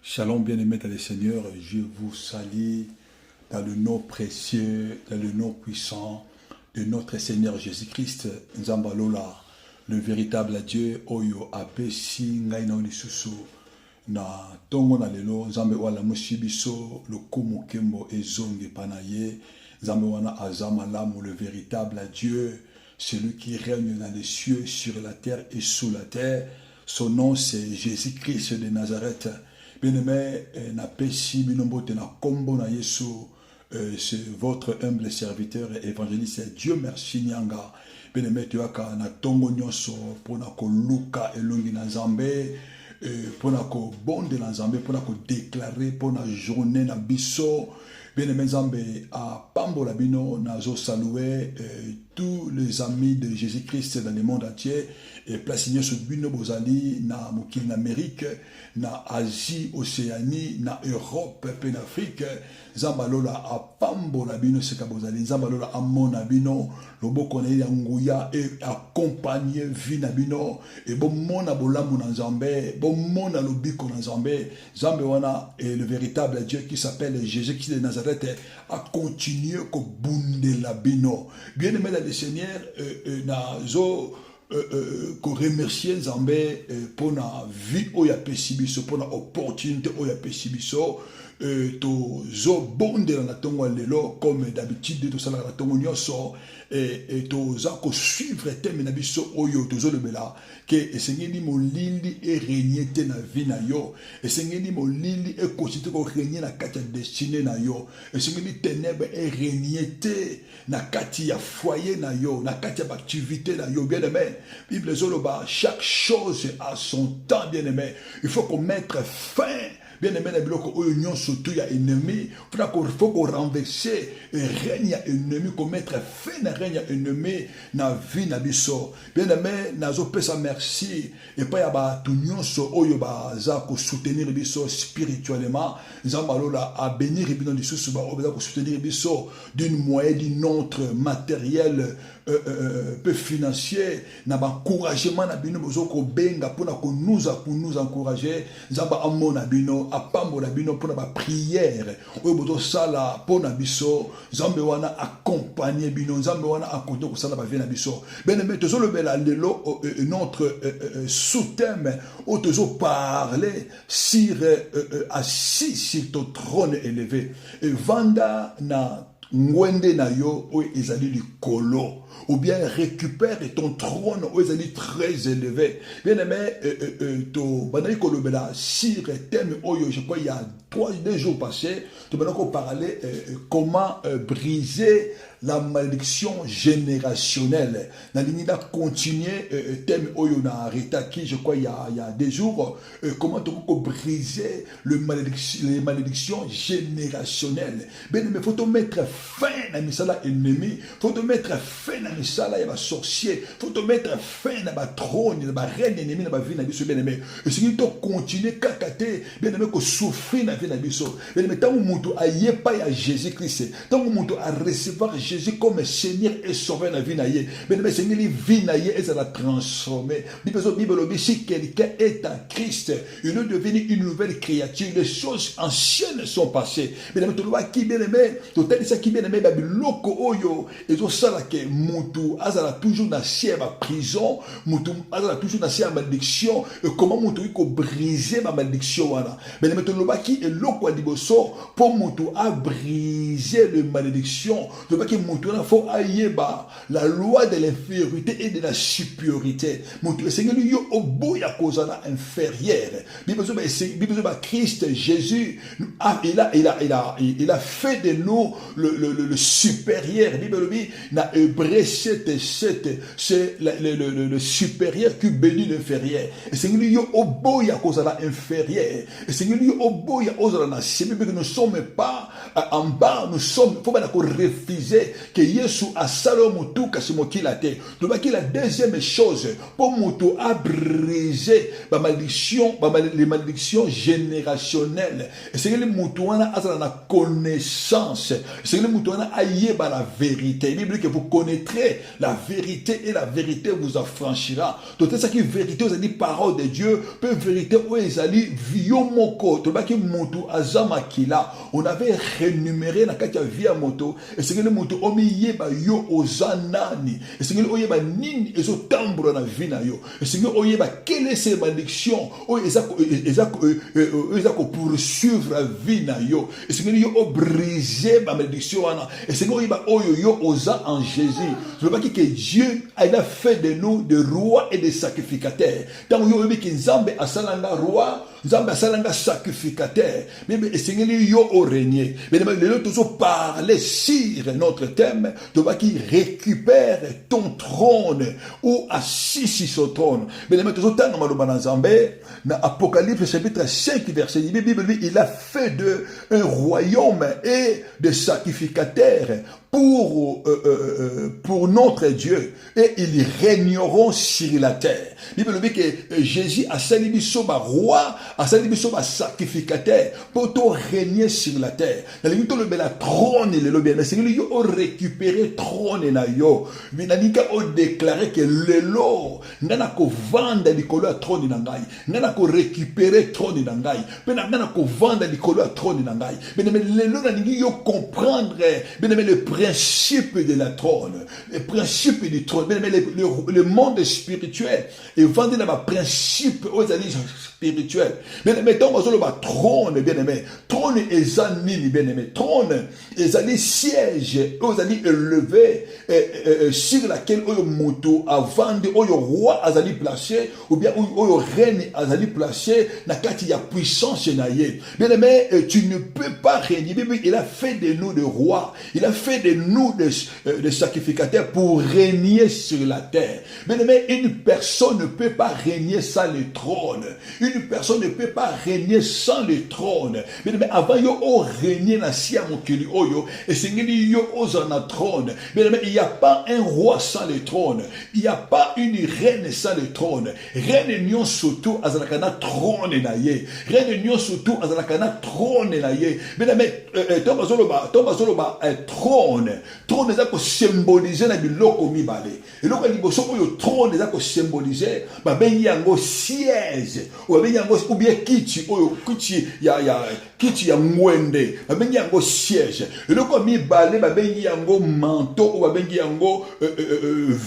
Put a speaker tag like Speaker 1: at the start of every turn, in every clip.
Speaker 1: Shalom bien-aimés dans le Seigneur, je vous salue dans le nom précieux, dans le nom puissant de notre Seigneur Jésus-Christ, Nzambalola, le véritable Dieu, Oyo, Apesi, Ngaina Onisusu, na tongo na lelo, Nzambe wala musibiso, le kumukembo ezonge panaye, Nzambe wana azamalamu, le véritable Dieu, celui qui règne dans les cieux, sur la terre et sous la terre. Son nom c'est Jésus-Christ de Nazareth. Bien-aimé, na pesi binombote na kombo na Yesu, c'est votre humble serviteur et évangéliste. Dieu merci nyanga. Bien-aimé, tu as na tongo nyonso pona ko luka elongi na Nzambe, pona ko bonde na Nzambe, pona ko déclarer pona journée na biso. Bien-aimé Nzambe, à Pambola Bino, nazo saluer tous les amis de Jésus-Christ dans le monde entier. Et place sur Bino Bozali, na Mokil Amérique, na Asie, Océanie, na Europe, en Afrique. Zambalola à Pambola Bino, c'est Bozali. Zambalola à Monabino, le beau qu'on est Ngouya et accompagné Vinabino. Et bon mon abolamu na Zambé, bon mon alobiko na Zambé. Zambewana est le véritable Dieu qui s'appelle Jésus-Christ de Nazareth. À continuer que bunde la bino. Bien aimé dans le Seigneur, nazo qu'on remercie Nzambe pour la vie oya pesibiso, pour la opportunité oya pesibiso. To zo bonde na tongo lelo comme d'habitude to sala na tongo nyoso et to za ko suivre teme na biso oyo to zo lebela ke esengeli molili e régner te na vie na yo, esengeli molili e continuer ko régner na kati ya destinée na yo, esengeli ténèbres e régner te na kati ya foyer na yo, na kati ya activité na yo. Bien aimé, Bible zoloba chaque chose a son temps. Bien aimé, il faut qu'on mette fin. Bien aimé, la Bible, il surtout il y a ennemi. Il faut qu'on renverse règne ennemi, qu'on mette fin à règne ennemi dans la vie na biso. Bien aimé, nazo pesa merci et pas ya tout nyonso oyo za ko soutenir biso spirituellement. Nzambalola a bénir bino lisusu ba oyo ko soutenir biso d'une moyen d'une autre matériel peu financier na ba encouragement na bino bozo ko benga pour nous encourager. Nzamba amona bino apambola bino pour la prière oyo bozo sala pona biso. Nzambe wana accompagner bino, Nzambe wana akoto ko sala ba vie na biso. Ben mais tozo le bela lelo notre sous-thème où tozo parler sur assis sur ton trône élevé et vanda na ngwende na yo oyo ezali likolo, ou bien récupère ton trône où ils sont très élevés. Bien aimé, to banani kolobela sur thème oyo, je crois il y a 2 jours passés, tu banani ko parler comment briser la malédiction générationnelle. Na linida continuer thème oyo na arrêté je crois il y a 2 jours, comment tu peux briser les malédictions générationnelles. Bien aimé, faut te mettre fin à misala ennemi, faut te mettre fin à misala ya ba sorcier, faut te mettre fin na ba trône, na ba reine ennemi na ba vie na biso. Bien aimé, et si tu continuer kakate, bien aimé ko souffrir na vie na biso. Bien aimé, tant mutu aye pa ya Jésus-Christ, tant mutu a recevoir Jésus comme Seigneur et Sauveur na vie na ye. Bien aimé, Seigneur li vie na ye et ça la transformer. Bible dit si quelqu'un est en Christ, il est devenu une nouvelle créature, les choses anciennes sont passées. Bien aimé, to lo ki bien aimé, to tali ça qui bien aimé ba biloko oyo ezo sala ke mutu azala toujours na siège à prison, mutu azala toujours na siège à malédiction. Comment mutu ko briser ma malédiction wana. Mais le méthode lobaki et loko liboso pour mutu a briser le malédiction. Lobaki mutu na faut ayeba la loi de l'infériorité et de la supériorité. Mutu Seigneur yo oboya kozana inférieur. Bible ba Christ Jésus il a fait de nous le supérieur. Bible dit na Hébreu 7, c'est le supérieur qui bénit l'inférieur. Et Seigneur yo oboya kozala inférieur. Et Seigneur yo oboya ozala na semi, que nous ne sommes pas en bas, nous sommes faut pas refuser que Yesu a salomon tout kasimoki la terre. Donc la deuxième chose pour mutu a brisé les malédictions générationnelles. Et c'est que les mutuana a la connaissance. C'est que les mutuana a yeba la vérité. Il dit que vous connaîtrez la vérité et la vérité vous affranchira. Donc c'est ça qui est vérité, vous avez dit parole de Dieu, peu vérité où ils allaient viomoko. Donc qui mutu azama kila. On avait rénuméré la katia via moto. Et c'est que les mutu omi yeba yo ozanani. Et c'est que les oyeba nini ezo tambre na vie na yo. Et c'est que oyeba quelle est ces malédictions où ils poursuivre la vie na yo. Et c'est que yo briser ma malédiction. Et c'est que oyeba oyo yo oza en Jésus. Je veux pas que Dieu a fait de nous des rois et des sacrificateurs. Tant yo oyebi ki Nzambe asalanga roi, Nzambe asalanga sacrificateur. Mais Seigneur yo au régner. Mais les autres parler sur notre thème, de voir qui récupère ton trône ou assis sur son trône. Mais les autres temps dans Nzambe, dans Apocalypse chapitre 5 verset 10, Bible dit il a fait de un royaume et de sacrificateurs pour notre Dieu, et ils régneront sur la terre. Bible dit que Jésus a sali soba roi, a sali soba sacrificateur pour tout régner sur la terre. Dans le temps le bel trône le lobby, c'est lui yo récupérer trône na yo. Mais nanika o déclarer que le lo nana ko vendre likolo ya trône na ngai, nana ko récupérer trône na ngai, mais nana ko vendre likolo ya trône na ngai. Mais le lo na ningi yo comprendre, mais le principe de la trône, le principe du trône, le monde spirituel et vendre dans ma principe aux années spirituels. Bien aimé, tant que le trône, bien aimé, trône est anini, bien aimé, trône est allé siège, aux années élevé sur laquelle le moto a vendu, le roi a allé placé, ou bien le reine a allé placé, na kati ya puissance naïe. Bien aimé, tu ne peux pas régner. Il a fait de nous des rois, il a fait de nous des sacrificateurs pour régner sur la terre. Bien aimé, une personne ne peut pas régner sans le trône. Une personne ne peut pas régner sans le trône. Mais avant yo régner na sia mokili oyo, et c'est yo ozana trône. Mais il n'y a pas un roi sans le trône. Il n'y a pas une reine sans le trône. Reine nyon surtout azalakana trône na ye. Reine nyon surtout azalakana trône na ye. Mais tomba trône. Trône eza ko symboliser na biloko mibale. Et loko liboso oyo trône eza ko symboliser ba bengi yango siège. Ou bien kiti oyo kiti ya mwende babengi yango siège. Eloko mibale babengi yango manteau ou babengi yango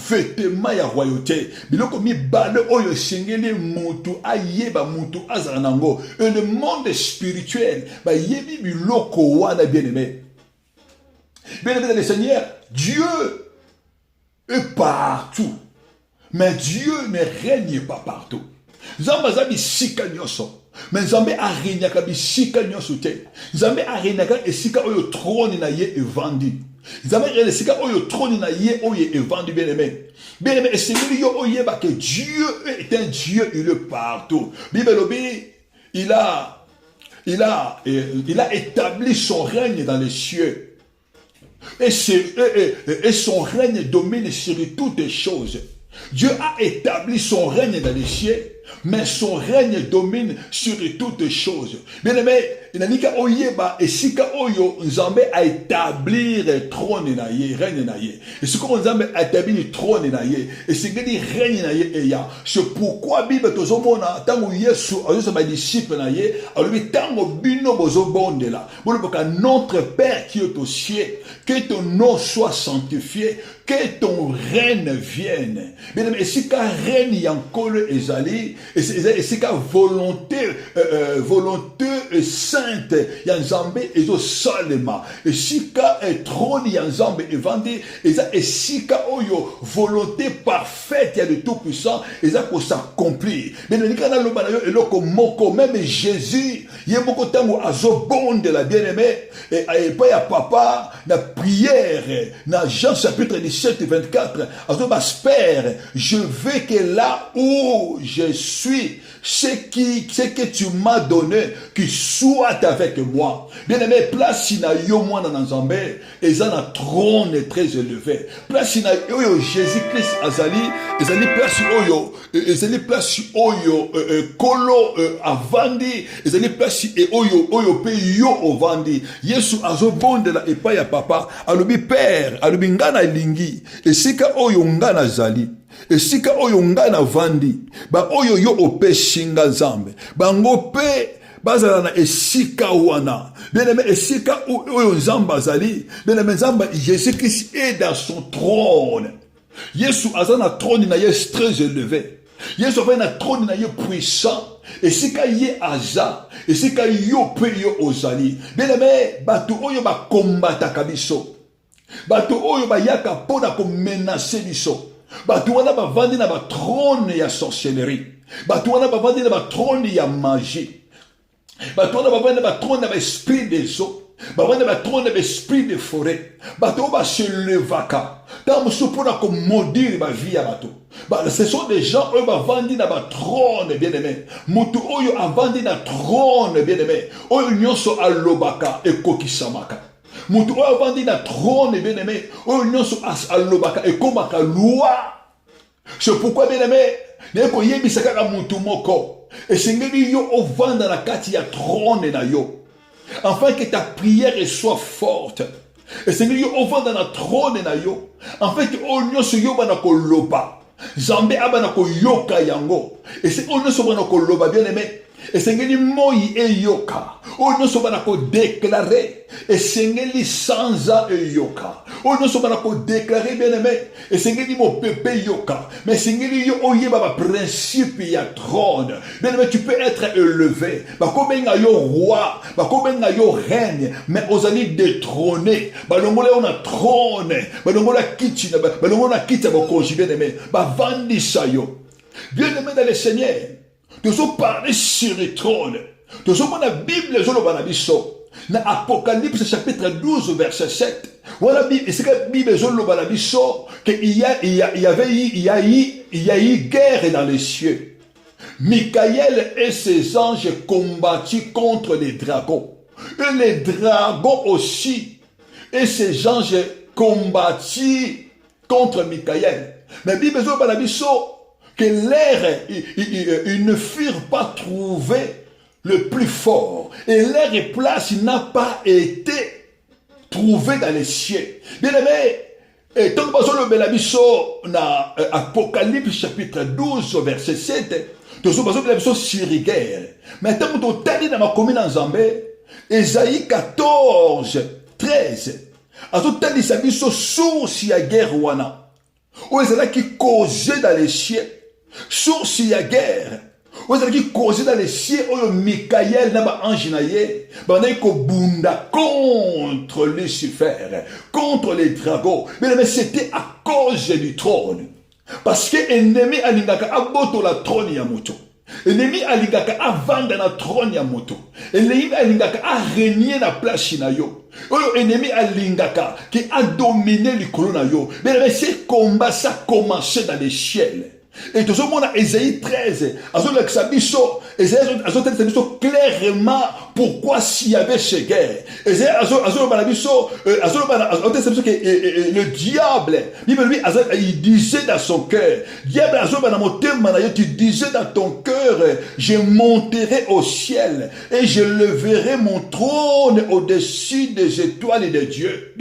Speaker 1: vêtement ya royauté. Biloko mibale oyo sengeli mutu ayeba mutu azala nango. Et le monde spirituel ba yebi biloko wana bien aimé. Bien aimé dans le Seigneur, Dieu est partout. Mais Dieu ne règne pas partout. Nzambe aza bisika nyonso, mais Nzambe aregnaka bisika nyonso te. Nzambe aregnaka esika oyo trône na ye evandi. Nzambe aregnaka esika oyo trône na ye oyo evandi, bien aimé. Bien aimé, esengeli yo oyeba que Dieu est un Dieu, il est partout. Bible lobi, il a établi son règne dans les cieux. Et son règne domine sur toutes les choses. Dieu a établi son règne dans les cieux, mais son règne domine sur toutes choses. Bien aimé, inanika oyeba esika oyo Nzambe a établir trône na ye, règne na ye. Et ce que Nzambe a établi trône na ye, et c'est que dit règne na ye eya. C'est pourquoi Bible tozomona tango Yesu azo ba disciple na ye, alobi tango bino bozo bondela. Boloka notre Père qui est aux cieux, que ton nom soit sanctifié, que ton règne vienne. Bien aimé, esika règne yankolo ezali, et c'est qu'à volonté sainte ya Nzambe ezo salema, et sika trône ya Nzambe evandi eza esika oyo volonté parfaite ya de tout puissant eza ko s'accomplir. Mais nikana loba na yo eloko moko, même Jésus yemoko tango azo bonde la bien-aimé et pas ya papa na prière na Jean chapitre 17 24 azo baspère, je veux que là où je suis, ce que tu m'as donné, qu'il soit avec moi. Bien-aimé, place na yo mwana na Nzambe, eza na trône très élevé. Place na yo Jésus-Christ azali, ezali place oyo, ezali place oyo kolo avandi, ezali place oyo pe yo ovandi. Yesu azobondela epai ya papa, alobi père, alobi ngana lingi, esika oyo ngana zali. Esika oyo ngana vandi, ba oyo yo opeshi nga Nzambe, bango pe bazala na esika wana. Bien-aimé, esika oyo Nzambe azali, bien-aimé, Nzambe Jésus-Christ est dans son trône. Yesu aza na trône na ye très élevé. Yesu aza na trône na ye puissant. Esika ye aza, esika yo pe yo ozali. Bien-aimé, batu oyo ba kombataka biso, batu oyo ba yaka pona ko menacer biso, batu wana bavandi na ba trône ya sorcellerie, batu wana bavandi na ba trône ya magie, batu wana bavandi na ba trône ya esprit des eaux, bavandi na ba trône ya esprit de forêt, batu oyo se levaka tant pona ko maudire ba vie ya batu. Ce sont des gens qui bavandi na ba trône, bien-aimé. Mutu oyo avandi na trône, bien-aimé. Oyo nyonso alobaka ekokisamaka. Mutu oyo avandi na trône, bien-aimé. Oyo nyonso alobaka ekomaka loi. C'est pourquoi, bien-aimé, neko yebisa kaka mutu moko. Esengeli yo ovanda na kati ya trône na yo, afin que ta prière soit forte. Esengeli yo ovanda na trône na yo, afin que oyo nyonso yo bana koloba Nzambe abana ko yoka yango. Et c'est on ne se bana ko loba, bien-aimé. Et sengeli moi e yoka. On ne se bana ko déclarer. Et sengeli sanza e yoka. On ne se bana ko déclarer, bien-aimé. Et sengeli mo pepe yoka. Mais sengeli yo oye baba principe ya trône. Bien-aimé, tu peux être élevé. Ba kobenga yo roi, ba kobenga yo reine, mais ozali détrôné. Ba longola on a trône. Ba longola kiti, ba longola kiti ba konji, bien-aimé. Ba vandi sayo. Bien-aimé dans le Seigneur. Nous avons parlé sur le trône. Nous avons la Bible, nous avons la Bible. Dans Apocalypse chapitre 12, verset 7. Voilà, c'est que la Bible, nous avons la Bible, qu'il y a eu guerre dans les cieux. Michael et ses anges combattirent contre les dragons. Et les dragons aussi. Et ces anges combattirent contre Michael. Mais la Bible, nous avons la Bible, que l'air, ils ne furent pas trouvés le plus fort. Et l'air et place n'a pas été trouvé dans les cieux. Bien aimé, et tant que nous avons dans Apocalypse chapitre 12, verset 7, nous avons sur guerre. Mais tant que nous avons dans ma commune en Zambé, Esaïe 14, 13, nous avons source ya guerre wana. Où est-ce qui causait dans les cieux? Source ya guerre. Où est-ce qui causait dans les cieux? Où Michael n'a pas ange naïe. Bandai ko bunda contre Lucifer, contre les dragons. Mais c'était à cause du trône. Parce que l'ennemi alingaka aboto la trône ya moto. L'ennemi alingaka avanda na trône ya moto. L'ennemi alingaka a régner na place na yo. L'ennemi alingaka qui a dominé le colon na yo. Mais ce combat ça a commencé dans les ciels. Et tout ce monde a Ésaïe 13. Ésaïe clairement pourquoi s'il y avait ces guerres. Ésaïe le diable, il disait dans son cœur, diable, tu disais dans ton cœur, je monterai au ciel et je leverai mon trône au-dessus des étoiles et des dieux.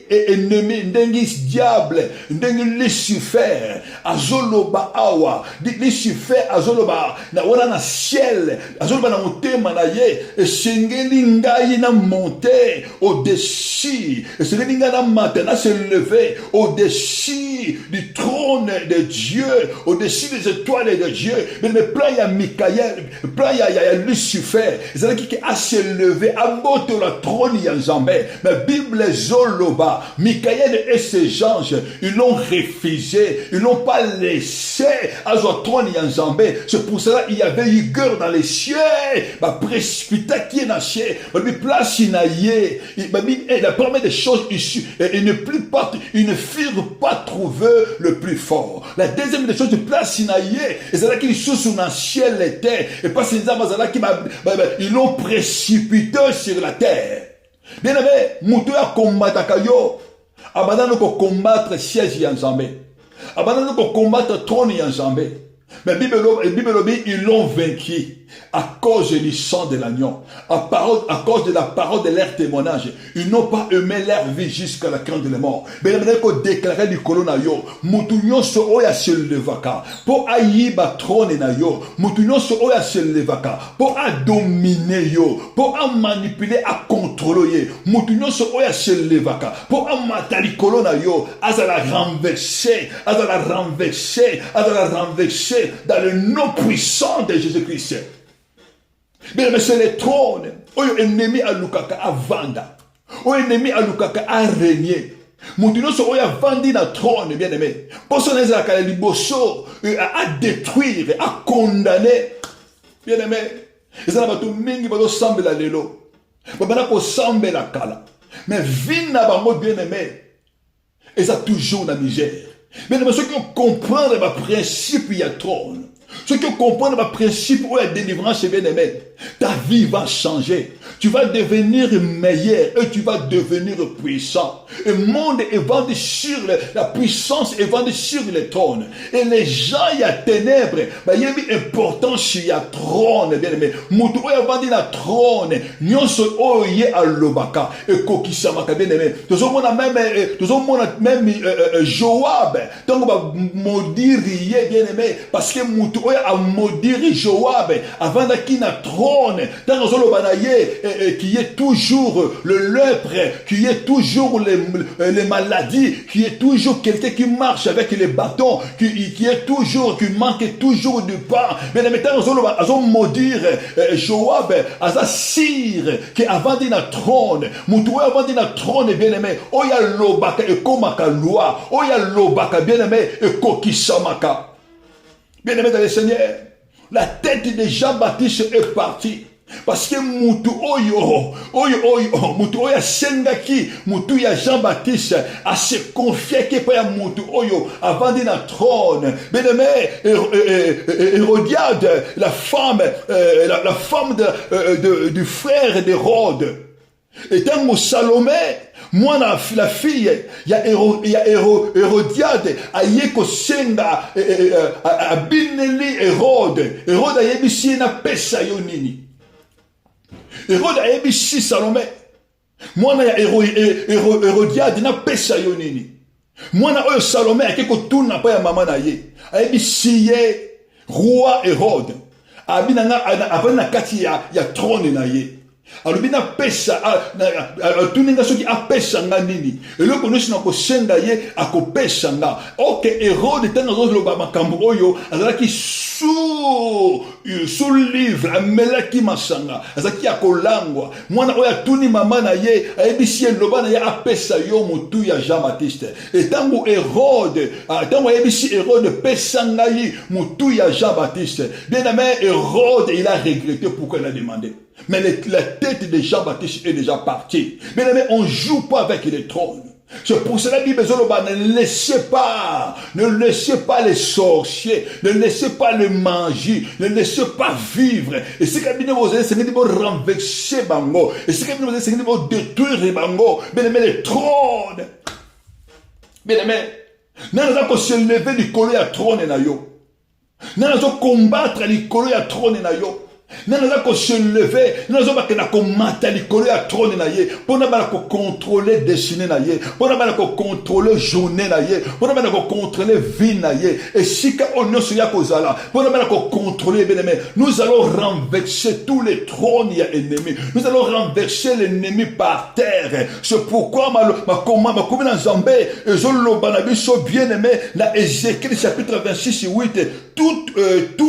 Speaker 1: Ennemi, ndengi diable, ndengi Lucifer, azoloba awa, Lucifer azoloba na wana na ciel, azoloba na motema na ye, esengeli ngai na monter au-dessus, esengeli ngai na maintenant se lever au-dessus du trône de Dieu, au-dessus des étoiles de Dieu. Mais le plan ya Michael, le plan ya Lucifer, c'est qui a se levé à bord de la trône ya Nzambe. La Bible Zoloba, Michael et ses anges, ils l'ont refusé, ils l'ont pas laissé à son trône Yanzambé. C'est pour cela qu'il y avait eu guerre dans les cieux, précipita qui est dans les cieux, place inaïe, la première des choses issues, ils ne firent pas trouver le plus fort. La deuxième des choses de place inaïe, et c'est là qu'ils sont sur le ciel était, et pas ces âmes qui ils l'ont précipité sur la terre. Bien aimé, Moutou a combattu Kayo, abandonne pour combattre siège Yanzambé, abandonne pour combattre trône Yanzambé. Mais Bible, ils l'ont vaincu à cause du sang de l'agneau, à cause de la parole de leur témoignage. Ils n'ont pas aimé leur vie jusqu'à la crainte de la mort. Mais ils ont déclaré du colonayo, Moutounion se oya se levaka, pour aïba trône na yo, Moutounion se oya se levaka, pour a dominer yo, pour a manipuler, à contrôler, Moutounion se oya se levaka, pour a matali colonayo, azala renverser, azala renverser, azala renverser dans le nom puissant de Jésus-Christ. Mais c'est le trône. Oyo ennemi à Lukaka à vanda. Oyo ennemi à Lukaka à régner. Moutino so oya vandi na trône, bien aimé. Personne n'est à liboso à détruire, à condamner. Bien aimé. Et ça n'a pas tout mingi ba semble la lelo. Ba na ko semble la kala. Mais vina ba mo bien aimé. Et ça toujours la misère. Mais ceux qui comprennent le principe, il y a trône. Ceux qui comprennent le principe où la délivrance est bien aimé, ta vie va changer. Tu vas devenir meilleur et tu vas devenir puissant. Le monde est vendu sur la puissance, est vendu sur le trône. Et les gens, il y a ténèbres, il y a une importance, il y a trône, bien aimé. Moutou, il y a vendu la trône. Nyonso, oh, il y a l'obaka. Et kokisamaka, bien aimé. Tout le monde même Joab. Donc, on va maudire, bien aimé. Parce que Moutou, il y a maudire Joab. Avant qu'il na trône. Dans le qui est toujours le lèpre, qui est toujours les maladies, qui est toujours quelqu'un qui marche avec les bâtons, qui est toujours, qui manque toujours du pain. Mais maintenant, ils ont maudire Joab, à sire, qui avant dit na trône, Moutoua avant dit na trône, bien aimé, oya lobaka et komaka loi, oya lobaka, bien aimé, et kokisamaka. Bien aimé dans le Seigneur, la tête de Jean-Baptiste est partie. Parce que Moutou Oyo, Moutou Oyo Sengaki, Moutou ya Jean-Baptiste a se confié qu'il y a Moutou Oyo avant de la trône. Bien aimé, Hérodiade, la femme du frère d'Hérode. Et tant que Salomé, moi la fille, il y a Hérodiade, a yeko senga, a bineli Hérode. Hérode a yebisi na pesa yonini. Hérode a yebisi Salomé. Mwana ya Hérodiade na pesa yo nini. Mwana oyo Salomé akeko tuna pa ya mama na ye. A yebisi ye roi Hérode. Abinanga avana kati ya trône na ye. alobi na pesa tuninga soki apesa nga nini eloko nyonso na kosenga ye akopesa nga. Ok, Hérode tanga zoloba makambo oyo azalaki sous livre amelaki masanga azalaki akolangwa. Mwana oyo atuni mama na ye ayebisi ye loba na ye apesa yo motu ya Jean-Baptiste. Et tango Hérode tango ayebisi Hérode pesa ngai motu ya Jean-Baptiste, bien aimé, Hérode il a regretté pourquoi il a demandé. Mais la tête de Jean-Baptiste est déjà partie. Mais on ne joue pas avec les trônes. C'est pour cela que ne laissez pas les sorciers, ne laissez pas les manger, ne laissez pas vivre. Et c'est que vous allez renverser bango. Et c'est que vous allez détruire bango. Mais les trônes. Bien aimé, nous allons se lever du collier à trône na yo. Nous allons combattre le collier à trône na yo. Nous allons se lever, nous allons mater le collier à trône na ye. Pour nous contrôler destinée na ye. Pour nous contrôler journée na ye. Pour nous contrôler vie na ye. Et si on ne se ya kozala, pour nous contrôler bien aimé, nous allons renverser tous les trônes ya ennemis. Nous allons renverser l'ennemi par terre. C'est pourquoi ma commune en Zambé, bien aimé, la Ézéchiel chapitre 26 8, tout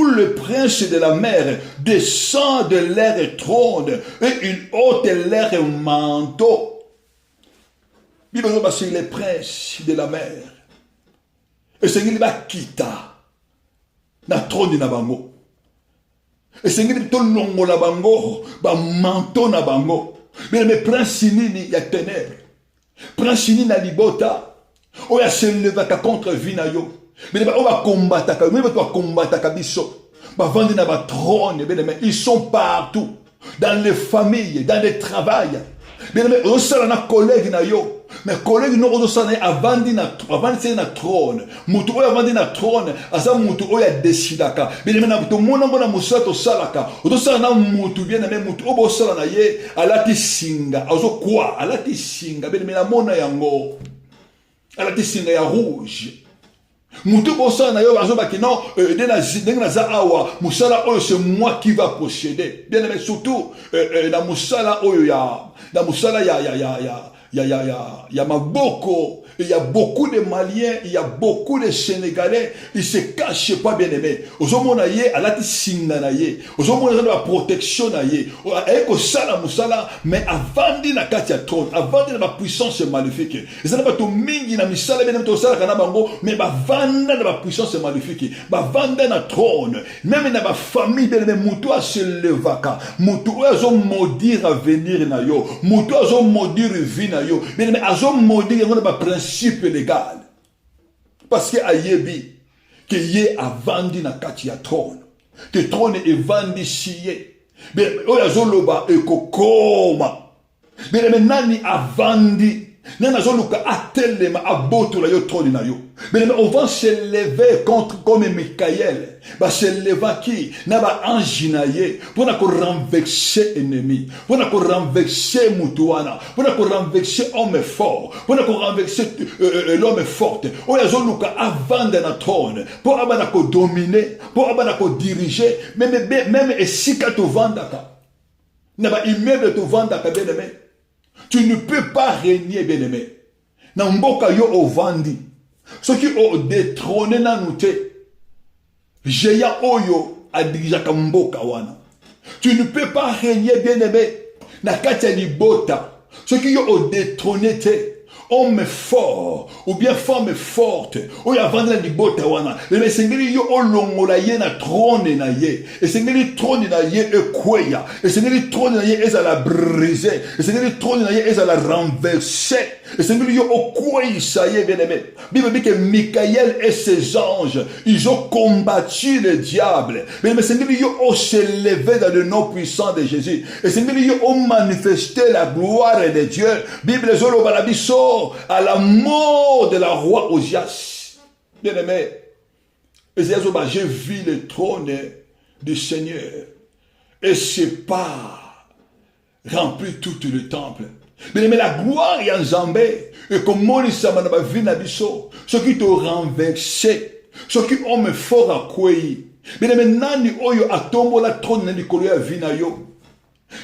Speaker 1: le prince de la mer descend de leur trône et il ôte leur manteau. Bible dit sur les princes de la mer. Et c'est qu'il va quitter na trône na bango. Et c'est qu'il to longo la bango, ba manteau na bango. Mais le prince nini ya ténèbres. Prince nini na libota. O ya se leva contre vinayo. Mais on va combattre, mais on va combattre biso. Ba vendre na ba trône, ils sont partout. Dans les familles, dans les travails. Mais on sala na collègue na yo. Mais collègue no on sala avandi na trône. Mutu o avandi na trône, asa mutu o ya decidaka. Mais na to mona mona musato salaka. O to sala na mutu bien na mutu o bo sala na ye alati singa. Azo quoi? Alati singa. Mais na mona yango. Alati singa ya rouge. Mutu bosa na yo bazo baki non na za awa musala oyo c'est moi qui va posséder. Bien aimé surtout na musala oyo ya na musala ya maboko. Il y a beaucoup de Maliens, il y a beaucoup de Sénégalais, ils se cachent pas, bien aimé. Ozomona ye alati singa na ye. Ozomona la protection na ye. Eko sala musala, mais avant na katia trône, avant na puissance maléfique. Et ça n'a pas tout mingi na misala bien to sala kana bango, mais ba vanda na puissance maléfique. Ba vanda na trône, même na ba famille bien aimé mutu a se levaka. Mutu azo maudire à venir na yo. Mutu azo maudire vie na yo. Bien aimé azo maudire na ba principe légal. Parce que ayebi que ye a vendu na kati ya trône. Que trône est vendu siye. Mais oyazo loba ekokoma. Mais nani a vendu. Nana zoluka atelema aboto la yo trône na yo. Mais on va se lever contre comme Michael. Ba se lever qui na ba ange na ye pour na ko renverser ennemi, pour na ko renverser mutuana, pour na ko renverser homme fort, pour na ko renverser l'homme fort. Oyazo luka avant de na trône pour abana ko dominer, pour abana ko diriger, même esika to vandaka. Na ba immeuble to vandaka bien aimé. Tu ne peux pas régner, bien-aimé. Na mboka yo ovandi. Ce qui ont détrôné na nous te. Jeya oyo adirija mboka wana. Tu ne peux pas régner, bien-aimé. Na katia libota. Ce qui ont détrôné te. Homme fort, ou bien femme forte, ou ya vendre la libota wana. Mais sengeli yo olongola ye na trône na ye. Et sengeli trône na ye e kweya. Et sengeli trône na ye eza la briser. Et sengeli trône na ye eza la renverser. Et sengeli yo okweyi sa ye bien aimé. Bible dit que Michael et ses anges, ils ont combattu le diable. Mais sengeli yo o s'élevé dans le nom puissant de Jésus. Et sengeli yo o manifesté la gloire de Dieu. Bible zolo balabiso à la mort de la roi Osias. Bien aimé, j'ai vu le trône du Seigneur et c'est pas rempli tout le temple. Bien aimé, la gloire est en Zambé et comme on dit ceux qui t'ont renversé, ceux qui ont me fort à quoi. Bien aimé, nani oyo atombo la trône de Koloya Vinayo.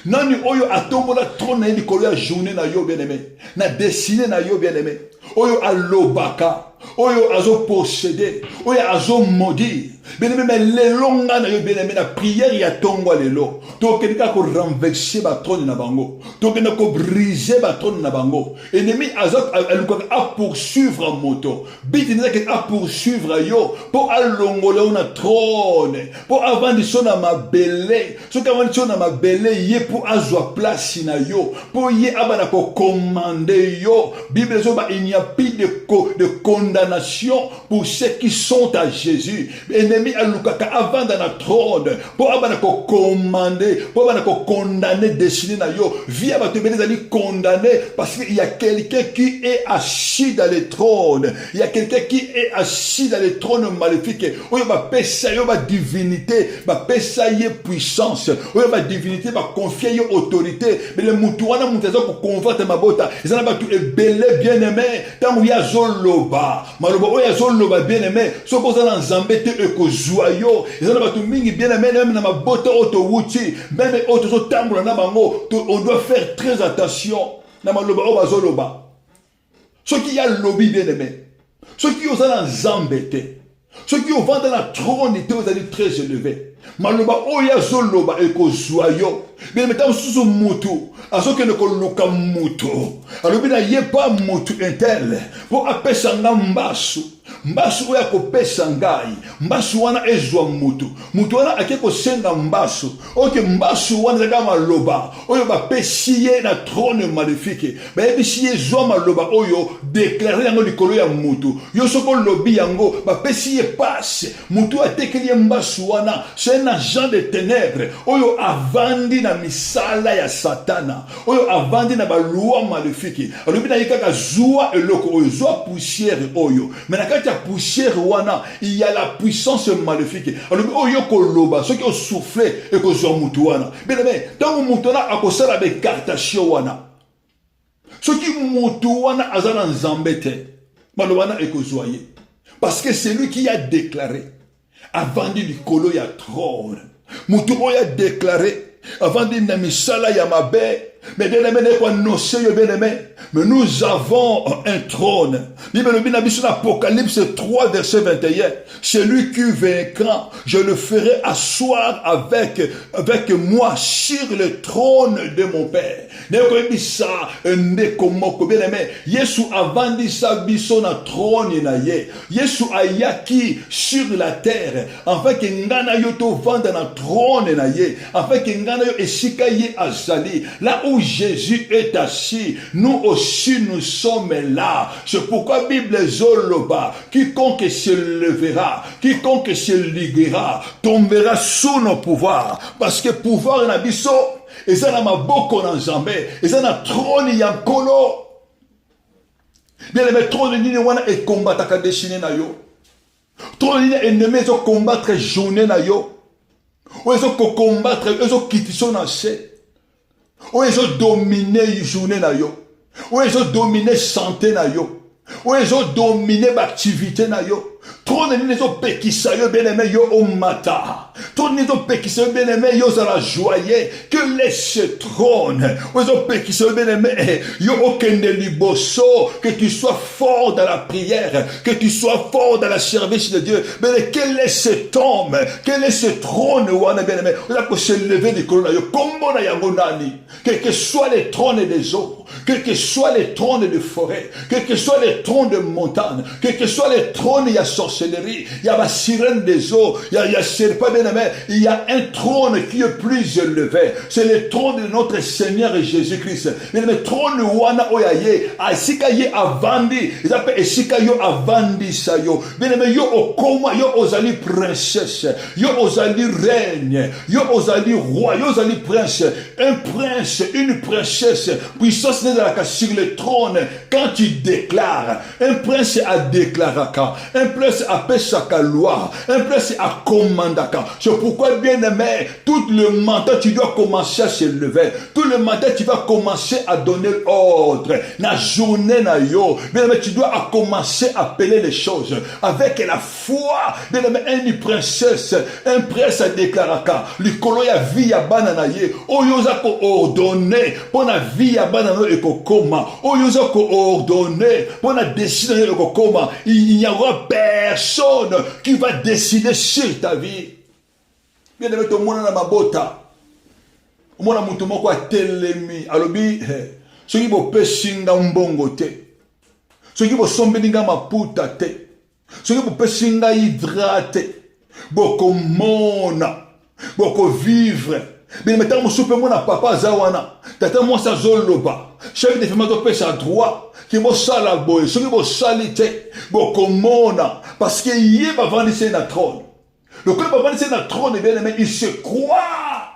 Speaker 1: Nani oyo atombo la trône na likolo ya journée na yo bien aimé na destiné na yo bien aimé oyo alobaka oyo azo posséder oyo azo maudire bien aimé mais lelonga na yo bien aimé na prière ya tongwa lelo to kelika ko renverser ba trône na bango to kelika ko briser ba trône na bango ennemi azo aluka a poursuivre moto biti na ke a poursuivre yo pour alongola na trône pour avant de sona mabele so ka avant de sona mabele pour azwa place na yo pour y abana ko commander yo Bible zoba il n'y a plus de condamnation pour ceux qui sont à Jésus ennemi alukaka avant dans la trône pour abana ko commander pour abana ko condamner destiné na yo via ba te bezali condamné parce qu'il y a quelqu'un qui est assis dans le trône il y a quelqu'un qui est assis dans le trône maléfique oyo ba pesa yo ba divinité ba pesa ye puissance oyo ba divinité ba confier yo autorité mais le mutu wana mutu aza ko convaincre mabota ezana ba tu ebele bien aimé tant ya zoloba maloba oyo zoloba bien aimé soko za na nzambe te ekozwa yo ezana ba tu mingi bien aimé même na mabota auto wuti même auto zo tambola na bango on doit faire très attention na maloba o bazoloba ce qui a lobby bien aimé ce qui ozana nzambe te ce qui au vent dans la trône était aux allées très élevés maloba oya zoloba ekozwa yo. Bien mettons sous mutu, azoke ne koluka mutu. Alobi na yepa mutu intel pour apesanga mbasu. Mbasu oya kopesa ngai, mbasu wana ezwa mutu. Mutu wana ake kosenga mbasu. Oke mbasu wana zaka maloba. Oyo bapesi ye na trône maléfique. Bayebisi ye zwa maloba oyo déclarer yango likolo ya mutu. Yo soko lobi yango bapesi ye passe. Mutu atekeli ye mbasu wana, c'est un agent de ténèbres. Oyo avandi na misala ya satana. Oyo avandi na balua maléfique. Alobi na yekaka zwa eloko oyo, zwa poussière oyo. Mais na kati ya poussière wana, il y a la puissance maléfique. Alobi oyo koloba, ceux qui ont soufflé et ko zwa mutu wana. Bien aimé, tant mutu wana akosala be cartation wana. Ceux qui mutu wana azana nzambete, malobana e ko zwa ye. Parce que c'est lui qui a déclaré avant de likolo ya trône. Mutu oyo a déclaré avant de namisala ya mabe. Mais bien aimé, mais nous avons un trône. Apocalypse 3, verset 21. Celui qui vaincra, je le ferai asseoir avec moi sur le trône de mon Père. Yesu avandi sa biso na trône na ye. Yesu ayaki sur la terre. Afin que ngana yo to vanda na trône na ye. Afin que ngana yo esika ye azali. Là où Jésus est assis, nous aussi nous sommes là. C'est pourquoi la Bible zoloba, quiconque se levera, quiconque se liguera, tombera sous nos pouvoirs. Parce que pouvoir na biso, et ça na maboko na nzambe, et ça na trône ya nkolo. Bien le trône nini wana e combataka destiné na yo. Trône nini ennemi zo combattre journée na yo. Ou zo combattre, zo kitiso na se. Ou ils ont dominé la journée na yo. Ou ils ont dominé la santé na yo. Ou ils ont dominé l'activité na yo. Trop de gens ont pékissa yo bien aimé yo au matin. Trop de gens ont pékissa yo bien aimé yo à la joie. Que laisse ce trône. Ou ils ont pékissa yo bien aimé yo aucun de liboso. Que tu sois fort dans la prière. Que tu sois fort dans le service de Dieu. Mais quel est cet homme? Quel est ce trône où on a bien aimé? On a pu se lever du colon. Comment on a yangonani? Quel que soit les trônes des eaux. Quel que soit les trônes de forêt. Quel que soit les trônes de montagne. Quel que soit les trônes, il y a sorcellerie, il y a la sirène des eaux, il y a serpent bien aimé, il y a un trône qui est plus élevé. C'est le trône de notre Seigneur Jésus-Christ. Le trône wana oyaye, asika ye avandi, ils appellent esika yo avandi sayo. Bien aimé, yo okoma, yo ozali princesse, yo ozali reine, yo ozali roi, yo ozali prince, un prince, une princesse, puissance n'est dans la sur le trône. Quand tu déclares, un prince a déclaré, un prince a fait sa loi, un prince a commandé. C'est pourquoi, bien aimé, tout le mandat, tu dois commencer à se lever. Tout le mandat, tu vas commencer à donner ordre. La journée, bien aimé, tu dois commencer à appeler les choses avec la foi. Bien aimé, une princesse, un prince a déclaré, l'icolo ya vie ya banana ye, oyoza ko ordonner, pour la vie ya banana e ko koma, oyoza ko ordonner, pour la décider e ko koma, il n'y aura personne qui va décider sur ta vie. Bien aimé, tout le monde na mabota. Mona mutu moko atelemi, alobi, soki bo pesinga mbongo te. Soki bo sombelinga maputa te. Soki bo pesinga hydrate. Boko mona, boko vivre. Bien aimé, tant soupe mona papa zawana. Tata moi sa zoloba. Chef de famille doit sa droit. Qui bo sala boy, soki bo salite, boko mona. Parce que yé va vendre na trône. Le coup va vendre na trône, bien aimé, il se croit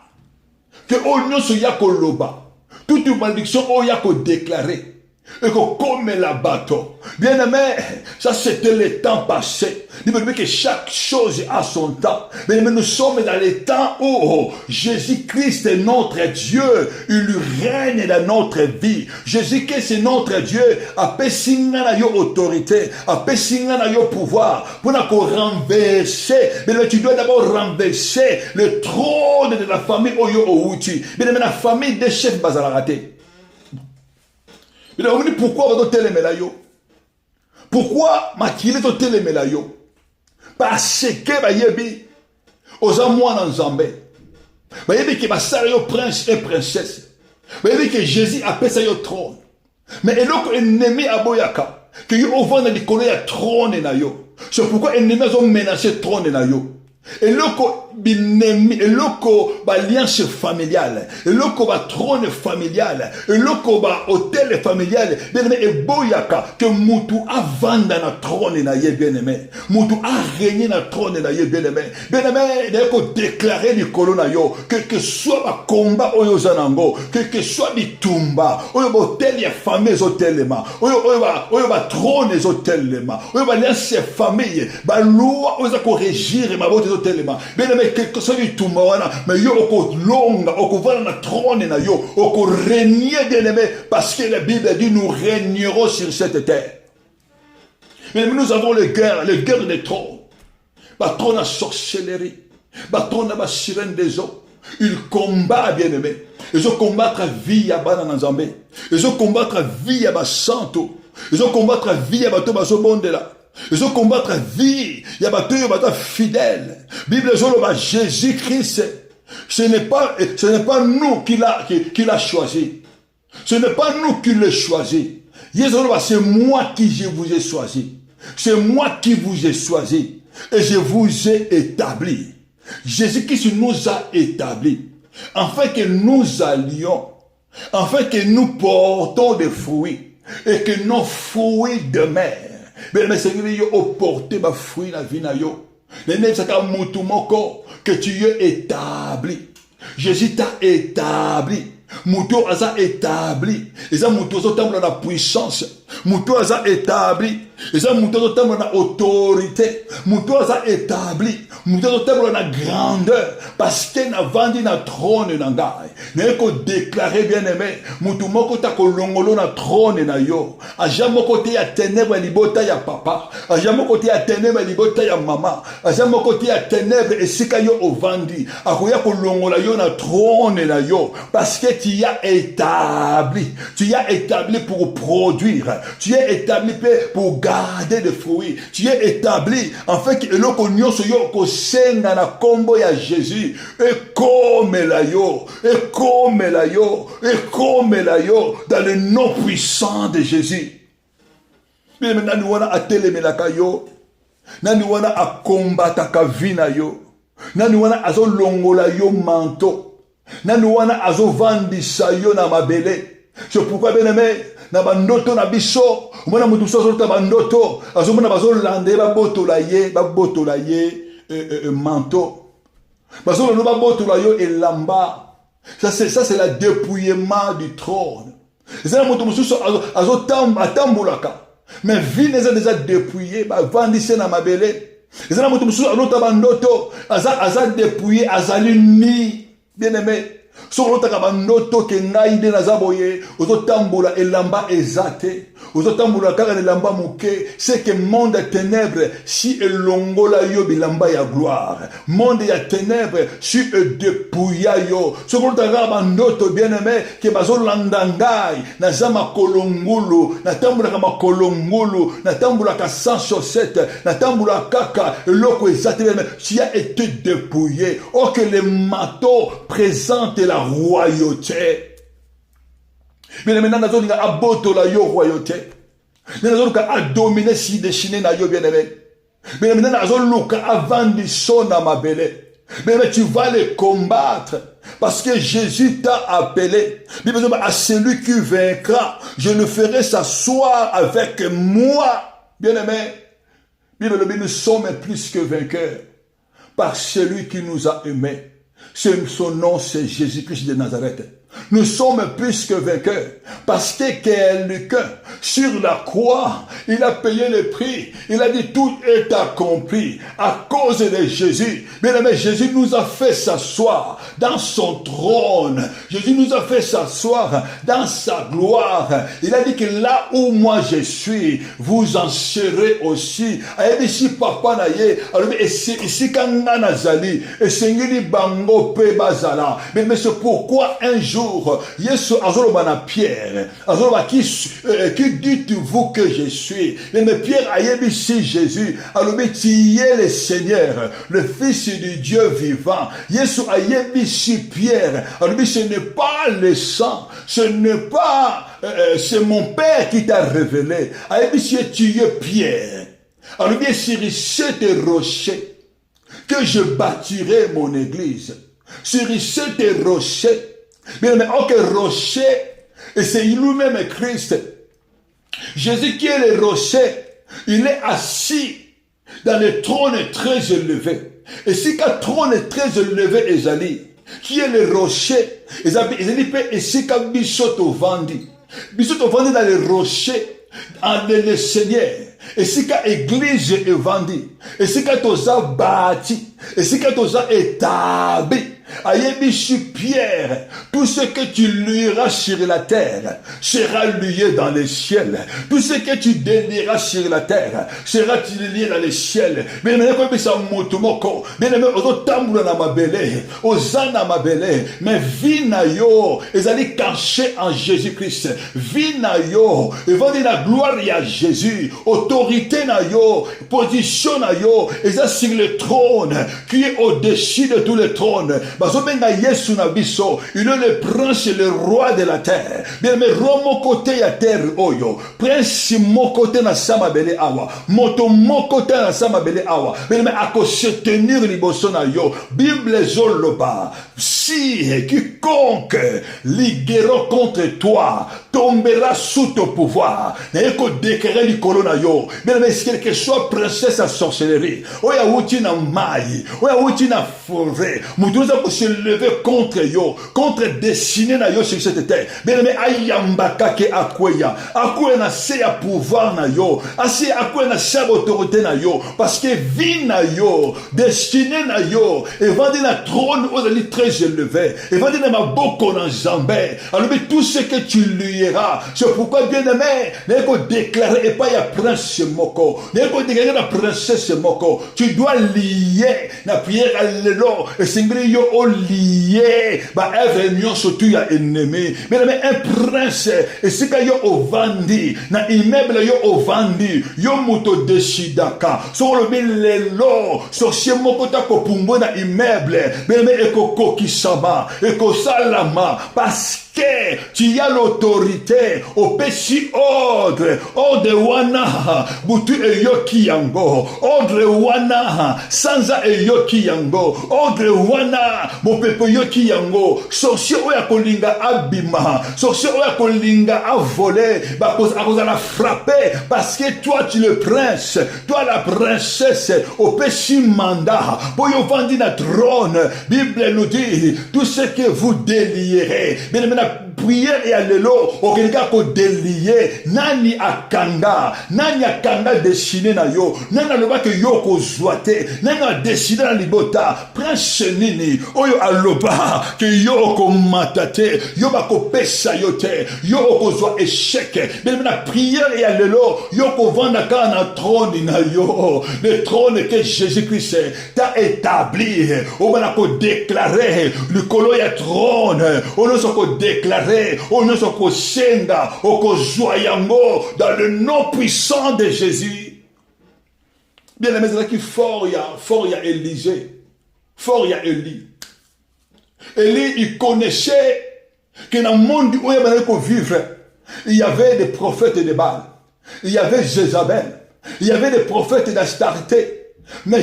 Speaker 1: que on se yakoloba. Toute malédiction on yako déclaré. Et comme la bateau. Bien aimé, ça c'était le temps passé. Il veut dire que chaque chose a son temps. Mais nous sommes dans les temps où Jésus-Christ est notre Dieu. Il règne dans notre vie. Jésus-Christ est notre Dieu. Après singa yo autorité. Après singa yo pouvoir. Pour nous renverser. Mais tu dois d'abord renverser le trône de la famille Oyo Outi. Mais la famille des chefs Bazarate. Pourquoi on télémela yo? Pourquoi makile to télémela yo? Parce que bayebi oza mwana nzambe bayebi ke basala yo prince et princesse bayebi ke Jésus apesa yo trône mais eloko ennemi aboyaka que yo ovanda likolo ya trône na yo c'est pourquoi ennemi azo menacer trône na yo eloko binemi eloko ba alliance familiale eloko ba trône familiale eloko ba hôtel familial bien-aimé eboyaka que mutu avanda na trône na ye bien-aimé mutu a régné na trône na ye bien-aimé deko déclarer likolo na yo que soit ba combat oyo zanango que soit bitumba oyo ba hôtel ya famille ezotelema oyo ba trône ezotelema oyo ba alliance ya famille ba loi oyo ko régir mabote ezotelema bien-aimé quelque chose du tout mais yo oko longa oko vala na trône na yo oko régner bien-aimé parce que la Bible dit nous régnerons sur cette terre. Mais nous avons les guerres des trônes. Ba trône à sorcellerie, ba trône à sirène des eaux. Ils combattent bien-aimé. Ils ont combattre vie à bana nzambe. Ils ont combattre vie à basanto. Ils ont combattre vie à bato bazobondela. Ils ont combattu vie, il y a battu fidèle. Bible Jésus-Christ, ce n'est pas nous qui l'a choisi. Ce n'est pas nous qui l'ai choisi. C'est moi qui je vous ai choisi. C'est moi qui vous ai choisi. Et je vous ai établi. Jésus-Christ nous a établis. Afin que nous allions, afin que nous portons des fruits. Et que nos fruits demeurent. Mais c'est que yo porter ma fruit la vie na yo. Les saka mutu moko que tu es établi. Jésus t'a établi. Mutu aza établi. Eza mutu ozotambola na puissance. Mutu aza établi. Eza mutu ozotambola na autorité. Mutu aza établi. Mutu ozotambola na grandeur. Parce que na vandi na trône na ngai. Neko déclarer bien-aimé. Mutu moko ta kolongolo na trône na yo. Aja moko te ya ténèbres libota ya papa. Aja moko te ya ténèbres libota ya mama. Aja moko te ya ténèbres esika yo ovandi. Akoya kolongola yo na trône na yo. Parce que tu y as établi. Tu y as établi pour produire. Tu es établi pour garder des fruits. Tu es établi en fait que eloko nyonso yo ko senga na kombo ya Jésus. Et comme la yo dans le nom puissant de Jésus. Mais maintenant nous wana atelemelaka yo. Nani wana akombataka vina yo. Nani wana azolongola yo manteau. Nani wana azovandisa yo na mabele. C'est pourquoi bien-aimé na bandoto na biso mona mutu soso ta bandoto azomona bazolande babotola ye manteau bazolanda babotola yo elamba. Ça c'est la dépouillement du trône. C'est mutu mususu atambolaka mais vie n'est déjà dépouillé bavandise na mabele. C'est mutu mususu alota bandoto aza dépouillé azali ni bien-aimé. Sorotaka bandoto ke ngai nde nazaboye ozotambola elamba ezate ozotambola kaka elamba moke c'est que monde ya ténèbres si elongola yo bilamba ya gloire monde ya ténèbres si edepouya yo sorotaka bandoto bien-aimé ke bazolanda ngai naza makolo ngulu natambolaka makolo ngulu natambolaka sans chaussette natambola kaka eloko ezate si a été dépouillé or que le marteau présente la royauté. Mais maintenant, nous avons aboto la royauté. Nous avons dominer si dessiné na yo bien-aimé. Mais maintenant, nous avons avant son à ma belle. Mais tu vas les combattre. Parce que Jésus t'a appelé. À celui qui vaincra, je le ferai s'asseoir avec moi. Bien-aimé. Nous sommes plus que vainqueurs. Par celui qui nous a aimés. Son nom, c'est Jésus-Christ de Nazareth. Nous sommes plus que vainqueurs. Parce que quelqu'un, sur la croix, il a payé le prix. Il a dit, tout est accompli. À cause de Jésus. Bien aimé, Jésus nous a fait s'asseoir dans son trône. Jésus nous a fait s'asseoir dans sa gloire. Il a dit que là où moi je suis, vous en serez aussi. Ici, papa naye, ici, kanga nazali, et seigneur bango pe bazala. Mais c'est pourquoi un jour, jour, Yesu azoloba na Pierre, azoloba qui dites-vous que je suis? Mais Pierre a dit si Jésus, alobi tu es le Seigneur, le Fils du Dieu vivant. Yesu a dit si Pierre, alobi ce n'est pas le sang, ce n'est pas, c'est mon Père qui t'a révélé. A dit si tu es Pierre, alobi sur cet rocher que je bâtirai mon église. Sur cet rocher, mais ok, rocher, et c'est lui-même Christ. Jésus qui est le rocher, il est assis dans le trône très élevé. Et si le trône est très élevé, Ezali, qui est le rocher, Ezali peut ici comme Bissoto Vandi. Bissoto Vandi dans le rocher, en le Seigneur. Et si l'église est vendue, et si toza bâti, et si toza établi, Ayebishi Pierre, tout ce que tu lieras sur la terre sera lié dans les ciels. Tout ce que tu délieras sur la terre sera lié dans les ciels. Mais maintenant, comme ça, motomoko, mais tamboula na mabele, ozana mabele, mais vinayo, ils allaient cacher en Jésus-Christ. Vinayo, et va dire la gloire à Jésus, autorité na yo, position na yo, et ça sur le trône qui est au-dessus de tous les trônes. Yesu na biso, il est le prince et le roi de la terre. Bien mais romo côté ya terre oyo, prince mon côté na sama bele awa, moto mon côté na sama bele awa. Bien mais ako se tenir liboso na yo. Bible zoloba, si quiconque liguera contre toi tombera sous ton pouvoir. N'a ko déclarer likolo na yo. Bien mais si quelque soit princesse à sorcellerie, oya wuti na mai, oya wuti na forêt, mutuza ko se lever contre yo, contre destiné na yo sur cette terre. Bien mais ayambaka ke akweya, akwe na se ya pouvoir na yo, asi akwe na se autorité na yo, parce que vie na yo, destiné na yo, et vandi na trône ozali très élevé, et vandi na maboko na Zambé. Alors mais tout ce que tu lieras, c'est pourquoi bien aimé, n'est pas déclarer et pas ya prince moko, n'est pas déclarer la princesse moko, tu dois lier na prière à l'élo, et singri yo lié, bah réunion surtout ya ennemi. Mais un prince, et c'est que yo ovandi, na immeuble yo ovandi, yo muto desidaka, sur le lelo, sur ce mokota ko pumbo na immeuble, mais eko kokisama, eko salama, parce que tu as l'autorité au péché ordre wana butu eyoki yango, ordre wana sanza eyoki yango, ordre wana mopepe yoki yango, sorcier oya kolinga abima, sorcier oya kolinga a volé, ba cause la frapper, parce que toi tu le prince, toi la princesse au péché mandat, pour yo vandi na trône. Bible nous dit tout ce que vous délierez, bien maintenant prière et allélo, okenika ko délier, nani akanga destiné na yo, nani aloba ke yo ko zoate, nani a décidé na libota, prince nini, oyo aloba ke yo ko matate, yo ba ko pesa yo te, yo ko zo échec, mais na prière et allélo, yo ko vanda ka na trône na yo, le trône que Jésus-Christ t'a établi, o ba ko déclarer, le kolo ya trône, o no so ko déclarer, on ne se senga, on se dans le nom puissant de Jésus. Bien aimé, c'est là qu'il fort il y a Élisée, fort il y a Élie. Élie, il connaissait que dans le monde où il y avait pour vivre, il y avait des prophètes de Baal, il y avait Jézabel, il y avait des prophètes d'Astarté. Mais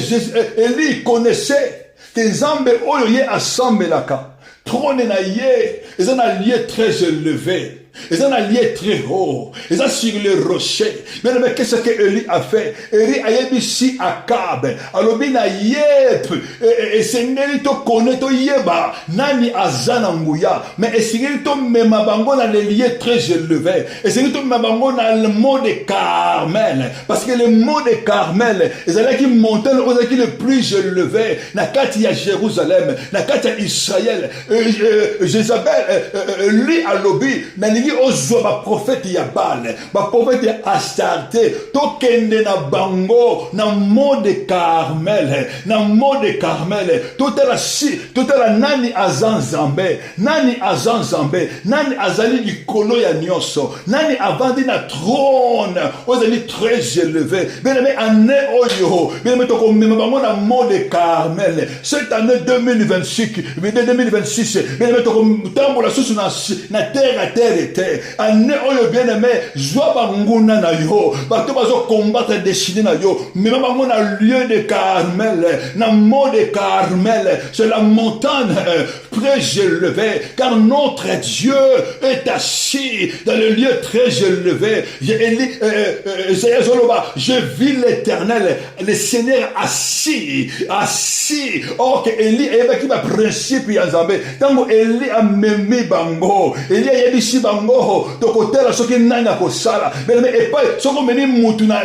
Speaker 1: Élie connaissait que Zambé oyoye assemble la ka. Trône na yé, ils ont un lieu très élevé. Ils ont un lieu très haut. Ils ont sur le rocher. Mais qu'est-ce que Élie a fait? Élie a yébi si Akab. Alors bina yep. Et c'est n'eli to connaît to yeba. Nani azana mouya. Mais et c'est n'eli to memabango dans les lieux très élevés. Et c'est n'eli to memabango dans le mont de Carmel. Parce que le mont de Carmel, ils allaient qui montaient le plus élevé. Na kati à Jérusalem. Na kati à Israël. Jézabel, lui à l'obi. tolingi ozwa ba prophète ya Baal, ba prophète ya Astarte, tokende na bango na mont de Carmel, na mont de Carmel, totala nani azanzambe, nani azanzambe, nani azali likolo ya nyonso, nani avandi na trône, ozali très élevé. Bien-aimé, année oyo, bien-aimé, tokomema bango na mont de Carmel. Cette année 2026, bien-aimé, tokotambola susu na terre à terre et terre. Année oyo, bien-aimé, zwa banguna na yo, bato bazo combattre destiné na yo, mema bango na lieu de Carmel, na mont de Carmel, c'est la montagne très élevée, car notre Dieu est assis dans le lieu très élevé. Je vis l'Éternel, le Seigneur assis. Oh, que Eli qui va principe ya Nzambe. Tango Eli a memi bango, Eli a yebisi bango, tokotela soki nani akosala. Mais et pas soko meni mutu na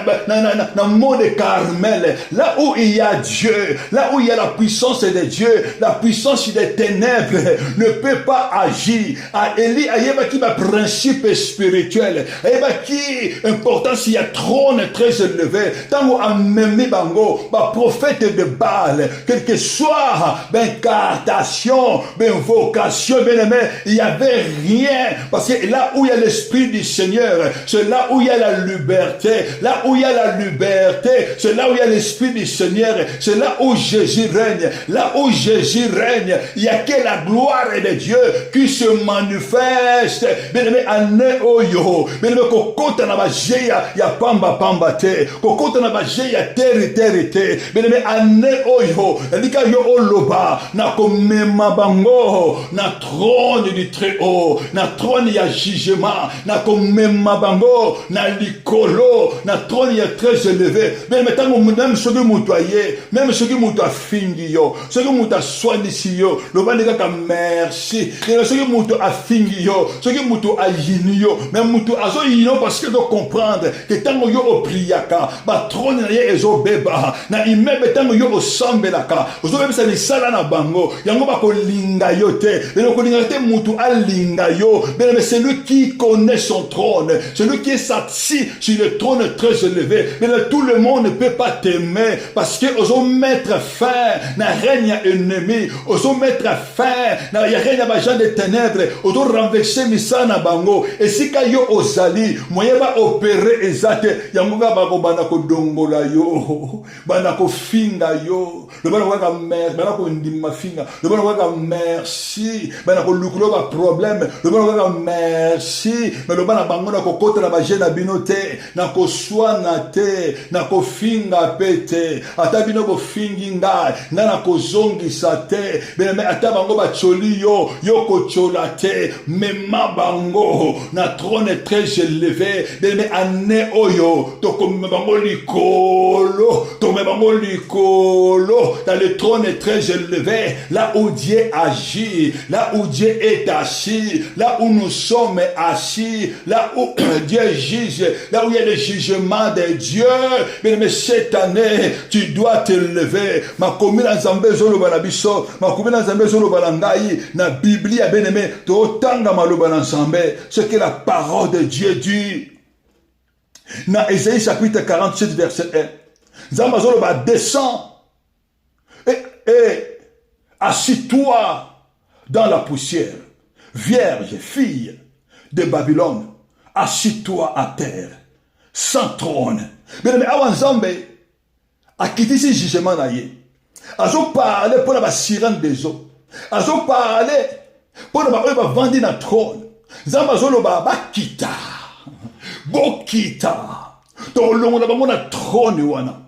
Speaker 1: mont de Carmel, là où il y a Dieu, là où il y a la puissance de Dieu, la puissance des ténèbres ne peut pas agir. Eli a yebaki ba principe spirituel, ayeba qui importance il y a trône très élevé. Tango a memi bango, ba prophète de Baal, quel que soit incarnation, vocation, bien aimé, il n'y avait rien. Parce que là où il y a l'Esprit du Seigneur, c'est là où il y a la liberté. Là où il y a la liberté, c'est là où il y a l'Esprit du Seigneur. C'est là où Jésus règne. Là où Jésus règne, il n'y a que la gloire de Dieu qui se manifeste. Bien aimé, ane oyo. Bien aimé, kokota na bajeya ya pamba te. Kokota na bajeya terre te. Bien aimé, ane oyo. Lika yo oloba na komema bango na trône du très haut, na trône ya jugement, na komema bango na likolo, na trône ya très élevé. Mais maintenant même ce que mutoye, même ce que muto afingi yo, ce que muto soinisi yo, le bandika ka merci. Et ce que muto afingi yo, ce que muto ayini yo, même muto azo yino parce que de comprendre que tango yo o priaka, ba trône na ye ezo beba, na imebe tango yo o sambelaka, ozo beba sa misala na bango, yango ba ko linga yo te, mais ko linga te mutu alinga yo, mais c'est lui qui connaît son trône, c'est lui qui est assis sur le trône très élevé, mais tout le monde ne peut pas t'aimer, parce que ozo mettre fin, na règne ennemi, ozo mettre fin, na règne ba gens de ténèbres, ozo renverser misala na bango, et si ka yo ozali, moyen ba opérer ezate, yango ba ko bana ko dongola yo, bana ko finga yo, le bana ko merci, bana ko ndima finga, le bana ko merci, bana ko lukulo ba problème, le bana ko merci, mais le bana bango na ko kota na ba jena binote, na ko swana te, na ko finga pete, ata bino ko fingi nga na ko zongi sate, mais ata bango ba choli yo, yo ko chola te, mema bango na trône très élevé, mais ane oyo, to ko bango likolo, to me bango likolo, dans le trône très élevé, là où Dieu agit, là où Dieu est assis, là où nous sommes assis, là où Dieu juge, là où il y a le jugement de Dieu. Mais cette année, tu dois te lever. Ma commune en Zambé zolo balabiso, ma commune en Zambé zolo balangai, na Biblia bien aimé, to tanga maloba en Zambé, ce que la parole de Dieu dit. Na Ésaïe chapitre 47 verset 1. Zamba zolo ba descend et assis-toi dans la poussière, vierge, fille de Babylone, assis-toi à terre, sans trône. Mais avant Nzambe, a quitté ce jugement naïe. Azo parler pour la sirène des eaux. Azo parler pour la vendre na trône. Nzambe azo ba kita, bokita. To longo bango na trône wana.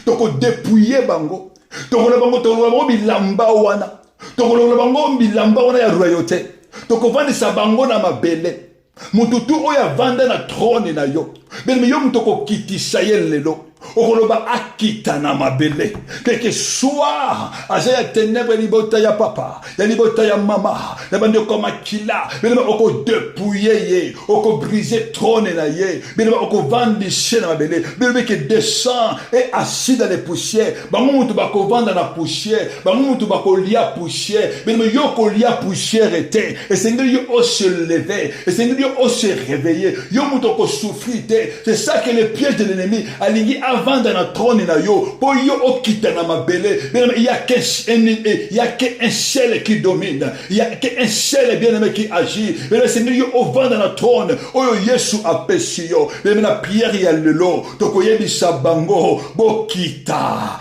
Speaker 1: To ko dépouiller bango. To bango bilamba wana. Tokolola bango bilamba wana ya royauté. Tokovandisa bango na mabele. Mututu oya vanda na trône na yo. Bele yo mutoko kitisa ye lelo. okoloba akita na mabele quel que soit aza ya ténèbre libota ya papa ya libota ya mama na bande koma kila belema oko dépouiller ye oko briser trône na ye belema oko vandisher na mabele belema que descend et assis dans les poussières bango mutu bako vanda na poussière bango mutu bako lia poussière belema yo ko lia poussière était et Seigneur yo o se lever et Seigneur yo o se réveiller yo mutu ko souffrir. C'est ça que le piège de l'ennemi alingi avant dans notre trône na yo pour yo okita na mabele. Il y a qu'un seul qui domine, il y a qu'un seul bien-aimé qui agit. Mais le Seigneur yo au vent dans notre trône oyo Yesu apesi yo mais la pierre ya lelo tokoyebisa bango bokita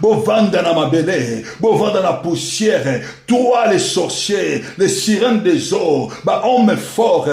Speaker 1: bo vanda na mabele bo vanda na poussière. Toi les sorciers, les sirènes des eaux, ba homme fort,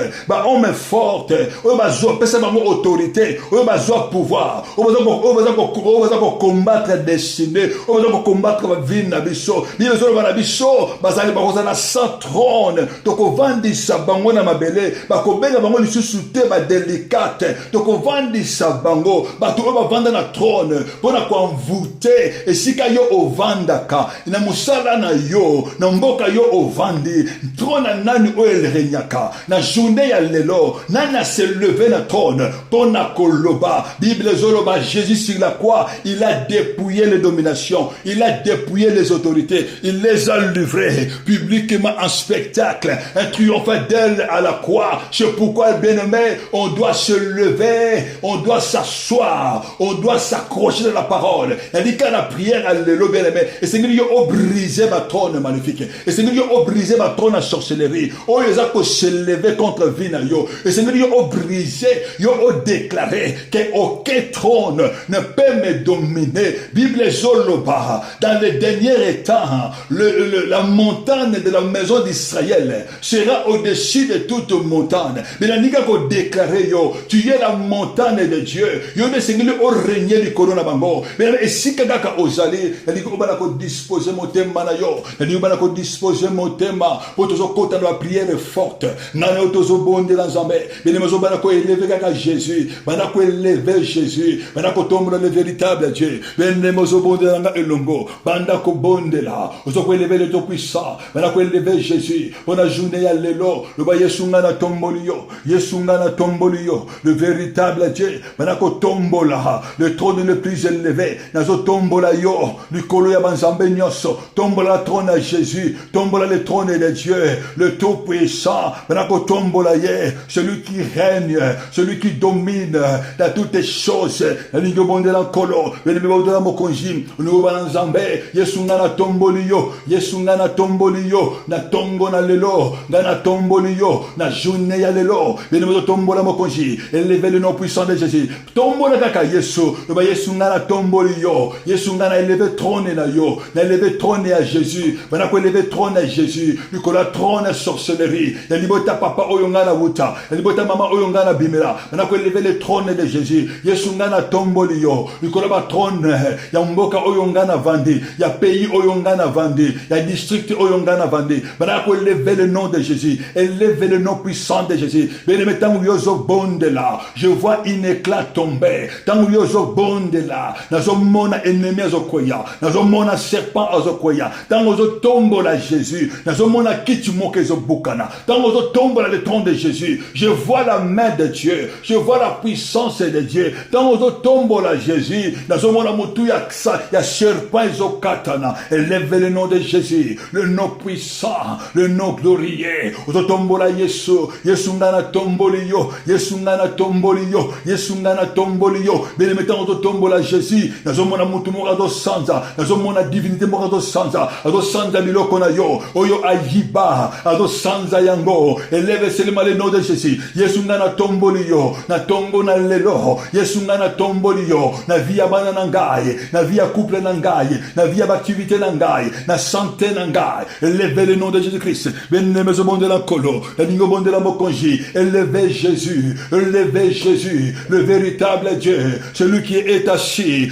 Speaker 1: oyo bazo pesa bango autorité, oyo bazo pouvoir, oyo bazo combattre destinée, oyo bazo combattre vie na biso. Ni bezo ba na biso bazali bakoza na sans trône toko vandisa bango na mabele bakobenga bango lisusu te ba délicate toko vandisa bango bato oyo bavanda na trône pona ko envoûter esika yo ovandaka na musala na yo na mboka yo ovandi trône nani oyo renyaka na journée ya lelo nani se lever la trône pour na koloba. Bible zoloba Jésus sur la croix il a dépouillé les dominations, il a dépouillé les autorités, il les a livrés publiquement en spectacle, un triomphe d'elle à la croix. C'est pourquoi bien aimé on doit se lever, on doit s'asseoir, on doit s'accrocher à la parole. Il dit qu'à la prière à l'élo bien aimé et Seigneur yo a brisé ma trône maléfique et Seigneur yo a brisé ma trône à sorcellerie. Oh ils ont se lever contre vie na yo et Seigneur yo a brisé, yo a déclaré qu'aucun trône ne peut me dominer. Bible Zoloba, dans les derniers temps, la montagne de la maison d'Israël sera au-dessus de toute montagne. Mais la niga ko déclaré yo, tu es la montagne de Dieu. Yo ne Seigneur au régner du corona bango. Mais si kaka ozali, la niga obala ko disposer mon thème na yo, la niga obala ko disposer mon thème pour tozo kota la prière forte. Na yo tozo bonde la zambe. Mais les maison bana ko élever kaka Jésus, bana ko élever Jésus, bana ko tomber le véritable Dieu. Les maison bonde la elongo, banda ko bonde la, ozo ko élever le Dieu puissant, bana ko élever Jésus. On a journée ya lelo, le ba Yesu ngana tombolio, Yesu ngana tombolio, le véritable Dieu, bana ko tombola, le trône le plus élevé, nazo tombola yo, likolo ya banzambe nyoso, tombola trône à Jésus, tombola le trône de Dieu, le tout puissant, bana ko tombola ye, celui qui règne, celui qui domine dans toutes les choses, la ligne bonde la kolo, le numéro de la mokonji, nous banzambe, Yesu ngana tombolio, Yesu ngana tombolio, na tongo na lelo, ngana tombolio, na journée ya lelo, le numéro de tombola mokonji, élevé le nom puissant de Jésus, tombola kaka Yesu, le ba Yesu ngana tombolio, Yesu ngana élevé trône na yo, na élevé trône à Jésus, bana ko élevé trône à Jésus, lui la trône à sorcellerie, ya libota papa oyo ngana wuta, ya libota mama oyo ngana bimela, bana ko élevé le trône de Jésus, Yesu ngana tombolio, lui la trône ya mboka oyo ngana vandi, ya pays oyo ngana vandi, ya district oyo ngana vandi, bana ko élevé le nom de Jésus, élevé le nom puissant de Jésus. Bien tant yozo bonde là, je vois un éclat tomber. Tant yozo bonde là, nazo mona ennemi azokoya, nazo mona serpent azokoya. Tant yozo tombe là Jésus, nazo mona kitimo kezo bukana. Tant yozo tombe là le trône de Jésus, je vois la main de Dieu, je vois la puissance de Dieu. Tant yozo tombe là Jésus, nazo mona mutu ya serpent ezokatana. Élève le nom de Jésus, le nom puissant, le nom glorieux. Ozo tombe là Yesu, Yesu ngana tombolio, Yesu ngana tombolio, Yesu ngana tombolio. Bien mettant ozo tombe là Jésus, nazo mona mutu mo ado sanza, nazo mona divinité mo ado sanza miloko na yo, oyo ayiba, ado sanza yango. Élève seulement le nom de Jésus. Yesu ngana tombolio, na tongo na lelo, Yesu ngana tombolio, na via bana nangai, na via couple nangai, na via activité nangai, na santé nangai. Élève le nom de Jésus-Christ. Beneme zo bonde la kolo, la lingo bonde la mokonji. Élève Jésus, le véritable Dieu, celui qui est assis,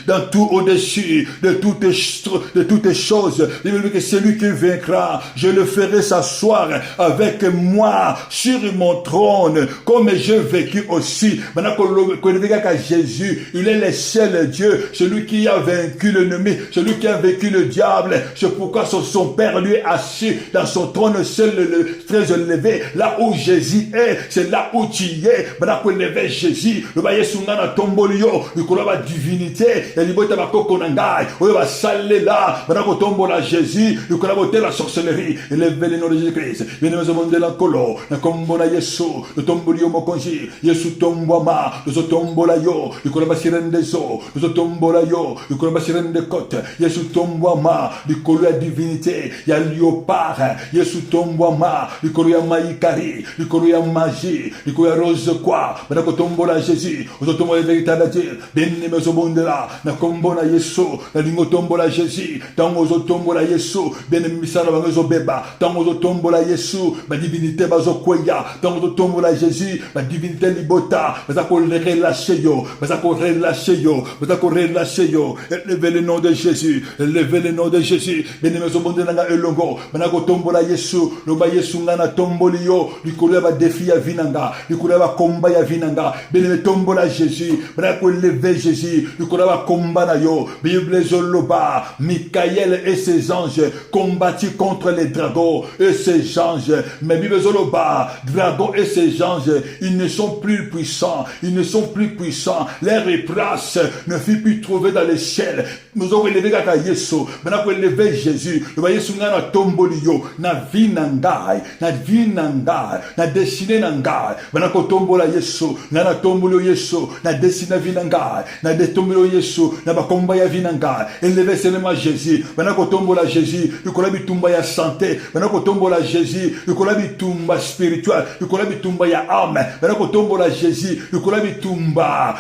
Speaker 1: dans tout au-dessus de toutes choses. Il veut que celui qui vaincra, je le ferai s'asseoir avec moi sur mon trône, comme j'ai vécu aussi. aussi. Maintenant que Jésus, il est le seul Dieu, celui qui a vaincu l'ennemi, celui qui a vaincu le diable. C'est pourquoi son Père lui est assis dans son trône seul, très élevé. Là où Jésus est, c'est là où tu es. Maintenant que lever Jésus, le baye sungana tombolio, le kolaba divinité, et libota bakoko nangai, oyo ba salé là. Maintenant que tombola Jésus, le kolaba la sorcellerie, et lever le nom de Jésus-Christ. Bien aimé, monde la colo, na kombona Yesu, le tombolio mokonji, Yesu tomboma, le tombola yo, le kolaba sirende zo, le tombola yo, le kolaba sirende kote, Yesu tomboma, le kolo ya divinité, ya liopard, Yesu tomboma, le kolo ya maïkari, le kolo ya magie, le kolo ya rose quoi, maintenant que tombola Jésus, le tombola véritable Dieu, bien aimé, ce monde là, na kombona Yesu, la lingo tombola Jésus, tango zo tombola Yesu, bien aimé, misala bango beba, tango zo tombola Yesu, ma divinité bazo kweya, tango zo tombola Jésus, ma divinité libota, baza ko relâcher yo, baza ko relâcher yo, baza ko relâcher yo, élevez le nom de Jésus, élevez le nom de Jésus, bien aimé, ce monde là elongo, maintenant que tombola Yesu, no ba Yesu ngana tomboli yo, likolo ba défi ya vinanga, likolo ba combat ya vinanga, bien aimé tombola Jésus, maintenant que lever Jésus, likolo ba combat na yo, Bible zoloba, Michael et ses anges combattu contre les dragons et ses anges, mais Bible zoloba, dragons et ses anges, ils ne sont plus puissants, ils ne sont plus puissants, leur place ne fut plus trouvée dans les ciels. Nous avons élevé kaka Yesu, maintenant que lever Jésus, le ba Yesu ngana tomboli yo, na vie nangai, na destiné nangai, maintenant que tombola Yesu, ngana tomboli Yesu, na destiné vie nangai, na detomboli Yesu, na ba combat ya vie nangai, élever seulement Jésus, maintenant que tombola Jésus, le kola bitumba ya santé, maintenant que tombola Jésus, le kola bitumba spirituel, le kola bitumba ya âme, maintenant que tombola Jésus, le kola bitumba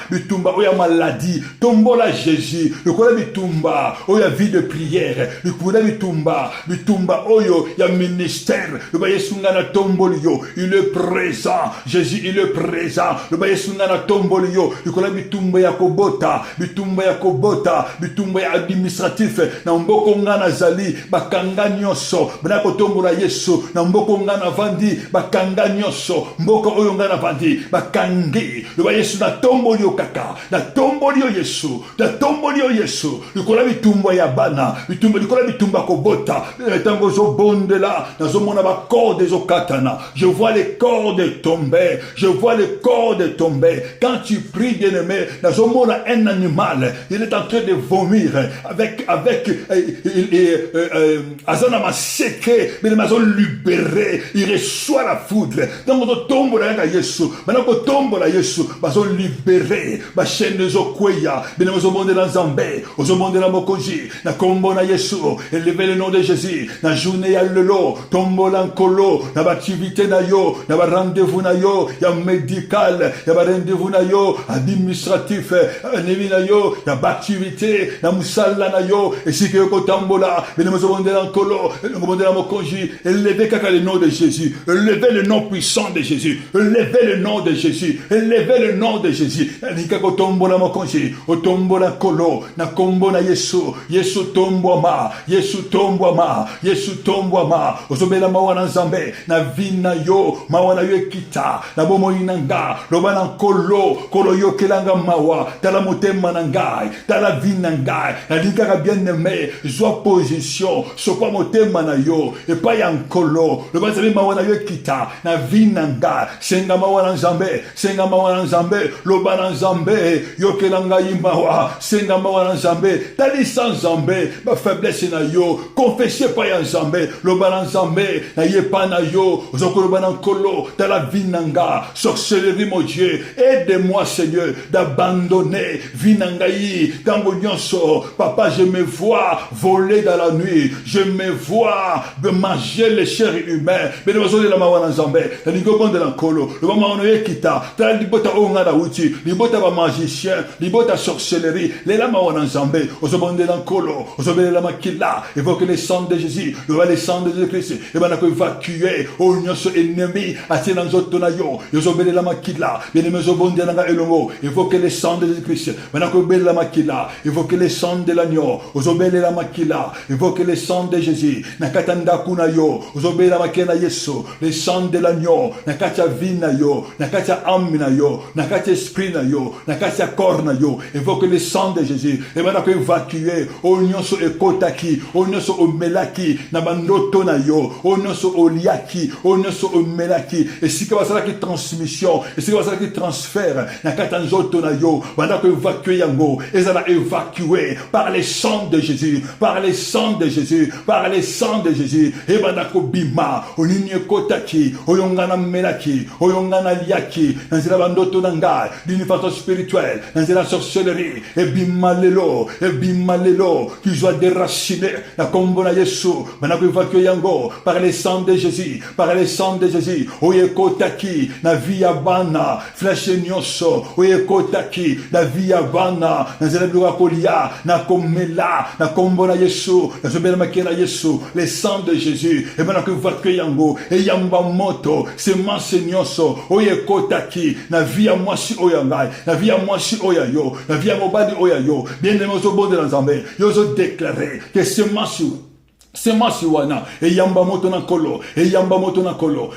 Speaker 1: oya maladie, tombola Jésus, le kola bitumba oya vie de prière, le kola bitumba oyo ya ministère, le ba Yesu ngana tomboli yo, il est présent, Jésus il est présent, le ba Yesu ngana tomboli yo, le kola bitumba ya kobota, bitumba ya administratif, na mboko ngana zali, bakanga nyoso, bana kotombola Yesu, na mboko ngana vandi, bakanga nyoso, mboko oyo ngana vandi, bakangi, le ba Yesu na tomboli yo kaka, na tomboli yo Yesu, likola bitumba ya bana, likola bitumba kobota, tango zo bonde là, nazo mona ba corde zo katana, je vois les cordes tomber, quand tu pries bien-aimé, nazo mona un animal, il est en train de vomir, avec azana maseke, mais mazo libéré, il reçoit la foudre, tango zo tombola ya Yesu, maintenant ko tombola Yesu, bazo libéré, ba chaîne zo kweya, bien mazo bonde la Zambé, ozo bonde la mokonji, na kombo na Yesu, élevez le nom de Jésus, na journée ya lelo, tombo lankolo, na ba activité na yo, na ba rendez-vous na yo, ya médical, ya ba rendez-vous na yo, administratif, nevi na yo, ya ba activité, na musala na yo, et si que yo tambola, bien mazo bonde lankolo, bonde la mokonji, élevez kaka le nom de Jésus, élevez le nom puissant de Jésus, élevez le nom de Jésus, élevez le nom de Jésus, nika ko tombola mokonji, o tombola kolo, na kombo na Yesu, Yesu tombwama, ozobela mawana nzambe, na vina yo, mawana yo ekita, na bomo inanga, loba na kolo yo kelanga mawa, tala motema na ngai, tala vina ngai, na likaka bien aimé, zwa position, sokwa motema na yo, et pas ya nkolo, loba nzambe mawana yo ekita, na vina ngai, senga mawana nzambe, loba na nzambe, yo kelanga imawa, senga mawana nzambe, tali sans nzambe, ba faiblesse na yo, confessez pas ya nzambe, loba na nzambe, na yepa na yo, zoko loba na nkolo, tala vinanga, sorcellerie mon Dieu, aide-moi Seigneur, d'abandonner vinangaï, tango nyonso, papa je me vois voler dans la nuit, je me vois manger les chairs humaines, mais nous avons la mawana nzambe, na ligobo de l'nkolo, loba mawana yekita, tala libota onga na uti, libota ba magicien, libota sorcellerie, les la mawana nzambe, ozobonde l'nkolo, ozobele la makila, évoque les sang de Jésus, le sang de Jésus-Christ, et ben évacuer, oh nyonso ennemi, atie na nzoto na yo, ozobele la makila, bien aimé ozobonde na elongo, évoque les sang de Jésus-Christ, maintenant que obele la makila, évoque les sang de l'agneau, ozobele la makila, évoque les sang de Jésus, na katanda kuna yo, ozobele la makela Yesu, les sang de l'agneau, na katia vina yo, na katia âme na yo, na kati esprit na yo, na kati corps na yo. Invoque le sang de Jésus. Et maintenant que évacuer, o nyonso ekotaki, o nyonso o melaki, na bandoto na yo, o nyonso o liaki, o nyonso o melaki. Et si que ça qui transmission, et si que ça qui transfert, na kati nzoto na yo, maintenant que évacuer yango, et ça va évacuer par les sang de Jésus, par les sang de Jésus, par les sang de Jésus. Et maintenant que bima, o nini ekotaki, o yongana melaki, o yongana liaki, dans la bandoto nanga, d'une façon spirituelle, dans la sorcellerie, et bimalelo, qui soit déraciné, la combo na Yesu, maintenant que évacuer yango, par les sang de Jésus, par les sang de Jésus, o yekotaki, na via bana, flash nyonso, o yekotaki, na via bana, dans la gloire kolia, na komela, na combo na Yesu, na sobela makena Yesu, les sang de Jésus, et maintenant que évacuer yango, et yamba moto, semence nyonso, o yekotaki, na via mwasi oyangai, na via mwasi oyayo, na via mobali oyayo, bien aimé au bon de l'ensemble, yo déclaré que semence semence wana e yamba moto na kolo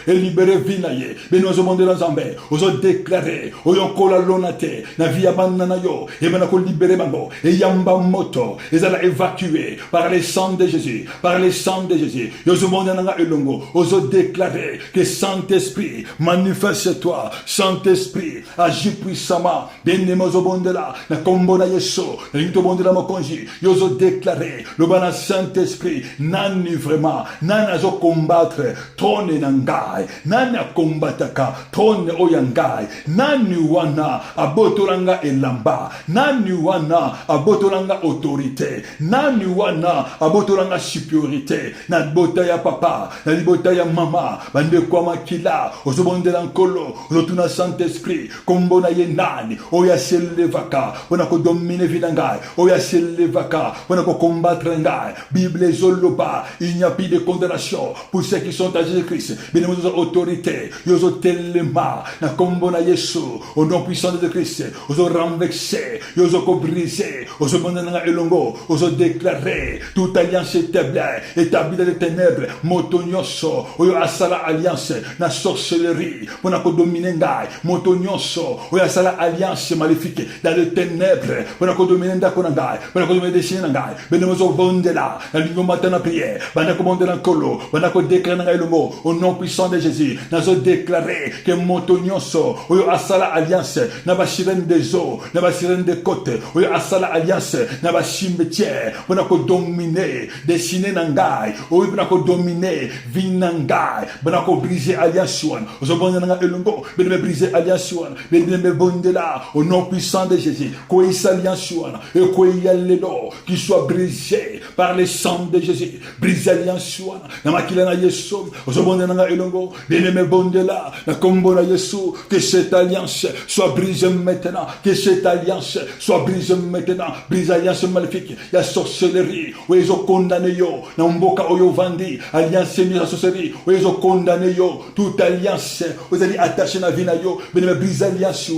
Speaker 1: e libéré vinaye beno zo monde nzambe ozo déclarer oyo kola lonate na via banana yo e bana ko libérer bango e yamba moto ezala évacué par les sang de Jésus, par les sang de Jésus. Yo zo monde nanga elongo ozo déclarer que Saint-Esprit manifeste-toi, Saint-Esprit agis puissamment benemo zo monde la na kombo na Yesu na yito monde la mokonji yo zo déclarer le bana Saint-Esprit nani vraiment nani azo combattre trône nangai nani akombataka trône oyangai nani wana abotolanga elamba nani wana abotolanga autorité nani wana abotolanga supériorité na bota ya papa na libota ya mama bande kwa makila ozobondela nkolo ozotuna Saint-Esprit kombo na ye nani oya selevaka wana ko dominer vidangai oya selevaka wana ko combattre ngai Bible zolo. Il n'y a plus de condamnation pour ceux qui sont à Jésus-Christ. Bien nous avons autorité. Nous avons tellement. Na kombo na Yesu. Au nom puissant de Jésus-Christ. Nous avons renversé. Nous avons brisé. Nous avons elongo. Nous avons déclaré. Toute alliance établie dans les ténèbres. Motonyoso. Nous avons asala alliance. Na sorcellerie. Nous avons dominé ngai. Motonyoso. Nous avons asala alliance maléfique. Dans les ténèbres. Nous avons dominé ndakonangai. Nous avons dominé des chiens ngai. Bien nous avons vendu là. Na lingo matana prière, bana commander dans colo, bana ko déclarer le mot au nom puissant de Jésus. Nazo déclarer que motonyoso, oyo asala alliance, na ba sirène des eaux, na ba sirène des côtes, oyo asala alliance, na ba cimetière, bana ko dominer, dessiner nangai, oyo bana ko dominer, vinangai, bana ko briser alliance one. Ozo bonde nga elongo, bana briser alliance one, bana bonde là au nom puissant de Jésus. Ko isa alliance one, et ko yalelo qui soit brisé par le sang de Jésus, brise alliance wana na makila na Yesu ozobonde na elongo bien-aimé bonde là na kombo na Yesu que cette alliance soit brisée maintenant, que cette alliance soit brisée maintenant, brise alliance maléfique ya sorcellerie oyo condamné yo na mboka oyo vandi alliance ni la sorcellerie oyo condamné yo toute alliance vous allez attacher na vie na yo bien-aimé brise alliance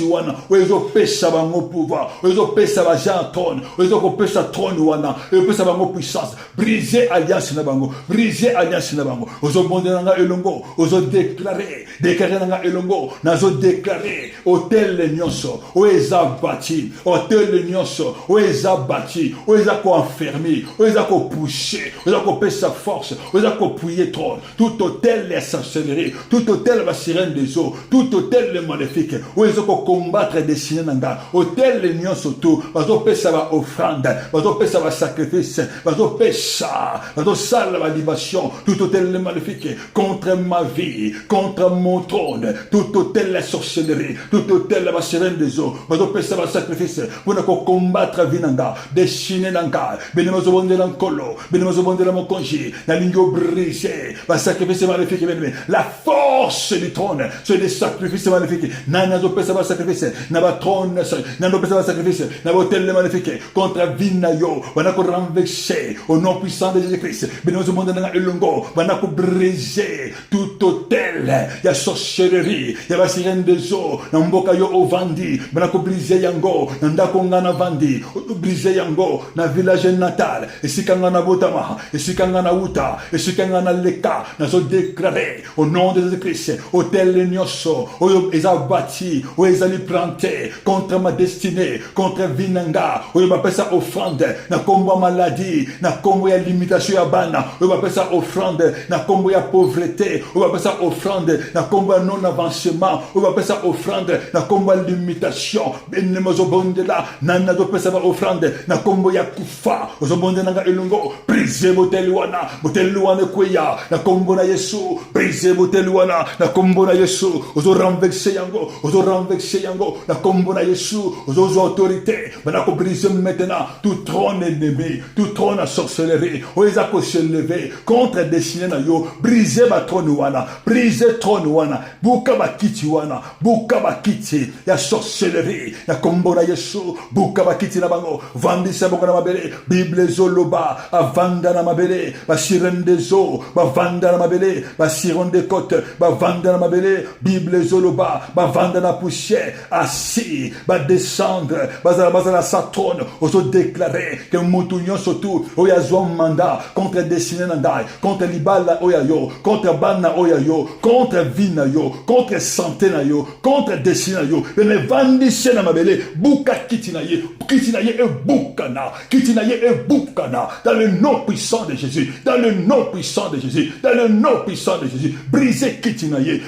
Speaker 1: wana oyo pesa bango pouvoir oyo pesa ba Jean trône oyo ko pesa trône wana oyo pesa bango puissance, briser alliance na bango, briser alliance na bango. Ozo bonde nanga elongo, ozo déclarer nanga elongo, nazo déclarer hôtel nyonso, oeza bâti, hôtel nyonso, oeza bâti, oeza ko enfermé, oeza ko pousser, oeza ko pesa force, oeza ko pouiller trône. Tout hôtel les sorcellerie, tout hôtel la sirène des eaux, tout hôtel les maléfiques, oeza ko combattre des signes nanga, hôtel les nyonso tout, ozo pesa ba offrande, ozo pesa ba sacrifice, ozo pesa, ozo sala ba libation, tout hôtel les maléfiques contre ma vie, contre mon trône, tout hôtel la sorcellerie, tout hôtel la sirène des eaux, ozo pesa ba sacrifice, pour ne combattre vinanga, dessiner nanga, benemo zo bonde lankolo, benemo zo bonde la mokonji, la lingo brisée, ba sacrifice maléfique, la force du trône, c'est des sacrifices maléfiques, nana zo pesa ba sacrifice, na ba trône, nana pesa ba sacrifice, na ba hôtel les maléfiques, contre vinayo, wana ko renverser, briser au nom puissant de Jésus-Christ. Bénémozo monde na elongo, banako briser tout hôtel, ya sorcellerie, ya ba sirène des eaux, na mboka yo ovandi, banako briser yango, na ndako ngana vandi, briser yango na village natal, esika ngana botama, esika ngana uta, esika ngana leka, na so déclarer au nom de Jésus-Christ, hôtel nyoso, oyo eza bâti, oyo ezali planté contre ma destinée, contre vinanga, oyo ba pesa offrande, na kombo maladie, na kombo ya limitation ya bana, oyo ba pesa offrande, na kombo ya pauvreté, oyo ba pesa offrande, na kombo ya non avancement, oyo ba pesa offrande, na kombo ya limitation, benne mozo bonde la, nana do pesa ba offrande, na kombo ya kufa, ozo bonde nanga elungo, brise moteli wana kweya, na kombo na Yesu, brise moteli wana, na kombo na Yesu, ozo renverser yango, na kombo na Yesu, ozo autorité, banako brise maintenant tout trône ennemi, tout trône à sorcellerie, oeza ko se lever contre destiné na yo, brise ba trône wana, buka ba kiti wana, buka ba kiti ya sorcellerie, na kombo na Yesu, buka ba kiti na bango, vandisa bongo na mabele, Bible zoloba, avanda na mabele, ba sirène des eaux, ba vanda na mabele, ba sirène des côtes, ba vanda na mabele, Bible zoloba, ba vanda na poussière, assis, ba descendre, bazala sa trône, oso déclarer que mutu nyonso tu, oya zwa mandat, contre destiné na ngai, contre libala oya yo, contre bana oya yo, contre vie na yo, contre santé na yo, contre destiné na yo, mais vandise na mabele, buka kiti na ye e bukana, dans le nom puissant de Jésus, brisez kiti na ye,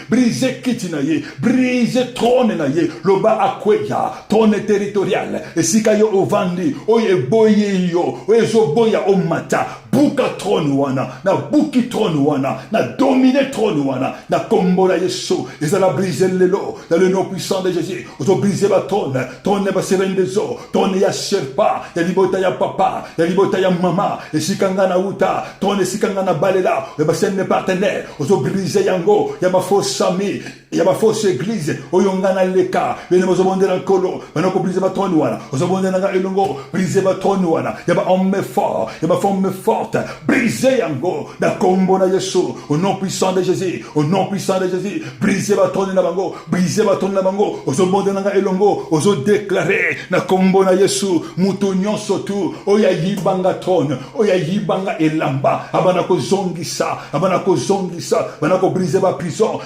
Speaker 1: brisez trône na ye, loba akweya, trône territorial, et si kayo ovandi, oye boye yo, oye zo boya o mata, buka trône wana, na buki trône wana, na domine trône wana, na kombo na Yesu, et la briser lelo, dans le nom puissant de Jésus, ozo briser ba trône ba sirène des eaux, trône ya serpa, ya libota ya papa, ya libota ya mama, et si kangana uta, trône si kangana balela, et ba sirène partenaire, ozo briser yango, ya ma fausse amie, ya ma fausse église, oyongana leka, bene mozo bonde na kolo, banako briser ba trône wana, ozo bonde na elongo, briser ba trône wana, ya ba homme fort, ya ba femme forte, briser yango, na kombo na Yesu, au nom puissant de Jésus, briser ba trône na bango, ozo bonde na elongo, ozo déclarer, na kombo na Yesu, mutu nyonso tu, oya yibanga trône, oya yibanga elamba, abanako zongisa, banako briser ba prison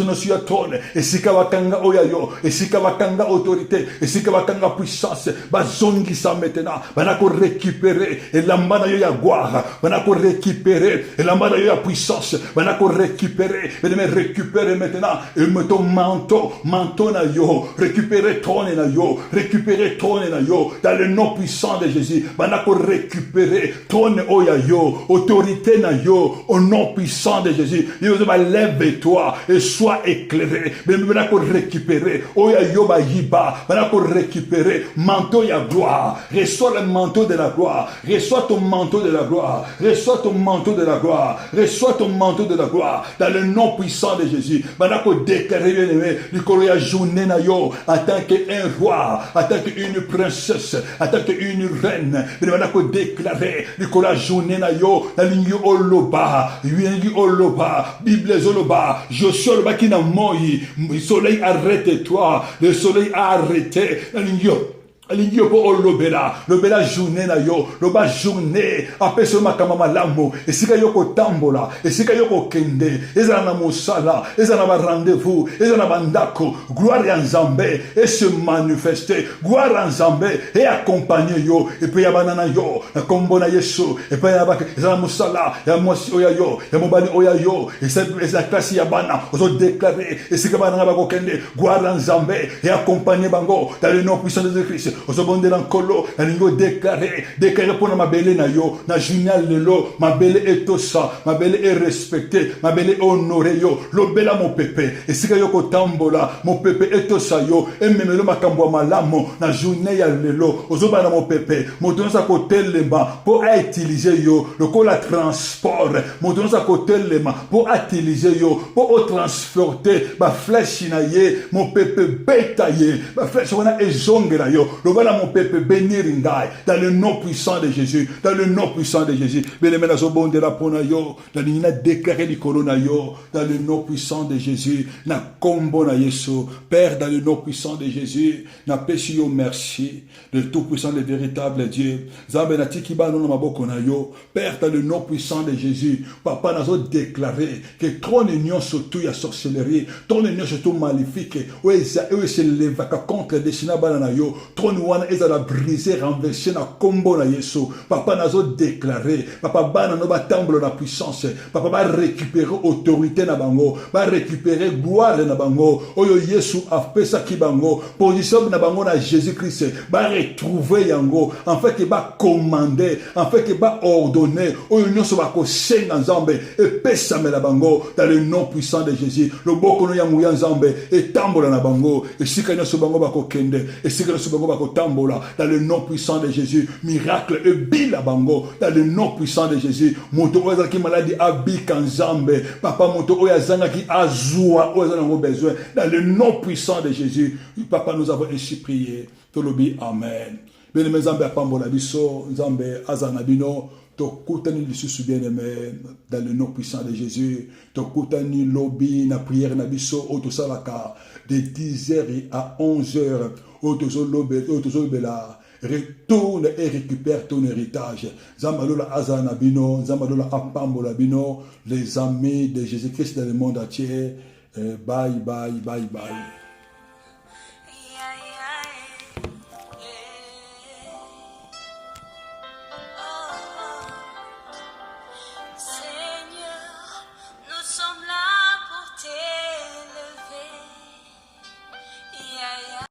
Speaker 1: na sur trône, esika bakanga oya yo, esika bakanga autorité, esika bakanga puissance, ba zongisa maintenant, banako récupérer elamba na yo ya gloire, banako récupérer elamba na yo ya puissance, banako récupérer maintenant, et mettons manteau na yo, récupérer trône na yo, dans le nom puissant de Jésus, banako récupérer trône oya yo, autorité na yo, au nom puissant de Jésus, lève-toi et sois éclairé, banako récupérer oya yo ba yiba, banako récupérer manteau ya gloire, reçois le manteau de la gloire, reçois ton manteau de la gloire, dans le nom puissant de Jésus, banako déclarer bien-aimé, likolo ya journée na yo, en tant qu'un roi, en tant qu'une princesse, en tant qu'une reine, banako déclarer likolo ya journée na yo, na lingi oloba, Bible zoloba, Joshua loba ki na moi, le soleil arrête-toi, le soleil a arrêté, na lingi Alingio po olobela, lobela journée na yo, loba journée, apese makama malamu, esika yoko tambola, esika yoko kende, eza na mosala, eza na rendez-vous, eza na bandako, gloire en Nzambe, et se manifester, gloire en Nzambe, et accompagner yo, et puis yabanana yo, na kombo na Yesu, et puis yabaka, eza na mosala, ya mwasi oya yo, ya mobali oya yo, et la classe yabana, ozo déclarer, esika banana bako kende, gloire en Nzambe, et accompagner bango, dans le nom puissant de Christ. Ozobonde lankolo na ningo déclarer pour na mabele na yo na journal lelo mabele etosa mabele est respecté mabele honoré yo lobela mon pépé esika yo kotambola mon pépé etosa yo ememelo makambo malamo na journée ya lelo ozobana mon pépé motonza kotelema pour utiliser yo lokola transport motonza kotelema pour utiliser yo pour transporter ba flèche na ye mon pépé betaye ba flèche wana ezongela yo Voilà mon peuple, bénir Ngai, dans le nom puissant de Jésus, dans le nom puissant de Jésus. Bénémoine Azobonde la Ponayo, dans le déclaré du Coronayo, dans le nom puissant de Jésus, na combo na Yesu, Père, dans le nom puissant de Jésus, na pesio merci, le tout puissant, le véritable Dieu. Zambe na tikiba no maboko na yo, Père, dans le nom puissant de Jésus, Papa nazo déclaré que trône union surtout ya sorcellerie, trône union surtout maléfique, où il se lève contre destina bana yo, trône wana ezala brisé, renversé na combo na Yesu. Papa nazo déclaré, Papa bana no batamble na puissance, Papa va récupérer autorité na bango, va récupérer gloire na bango, oyo Yesu a fait ça ki bango, position na bango na Jésus-Christ, va retrouver yango, en fait que va commander, en fait que va ordonner, oyo nyonso ba ko senga nzambe, et pesa me la bango, dans le nom puissant de Jésus, le boko no yangu ya nzambe, et tambola na bango, et sika nyonso bango ba ko kende, et sika nyonso bango ba ko tambola, dans le nom puissant de Jésus, miracle, et bila bango, dans le nom puissant de Jésus, moto oya ki maladie abika nzambe, papa moto oya zanga ki azua, oya zanga besoin, dans le nom puissant de Jésus, papa nous avons ainsi prié, tolobi amen. Bien aimé nzambe apambola biso, nzambe azanabino, tokutani lisusu bien aimé, dans le nom puissant de Jésus, tokutani lobi na prière na biso, otosalaka, de 10h à 11h, otozolobela, retourne et récupère ton héritage. Zambalola azanabino, Zambalola apambola bino, les amis de Jésus-Christ dans le monde entier, bye bye bye bye.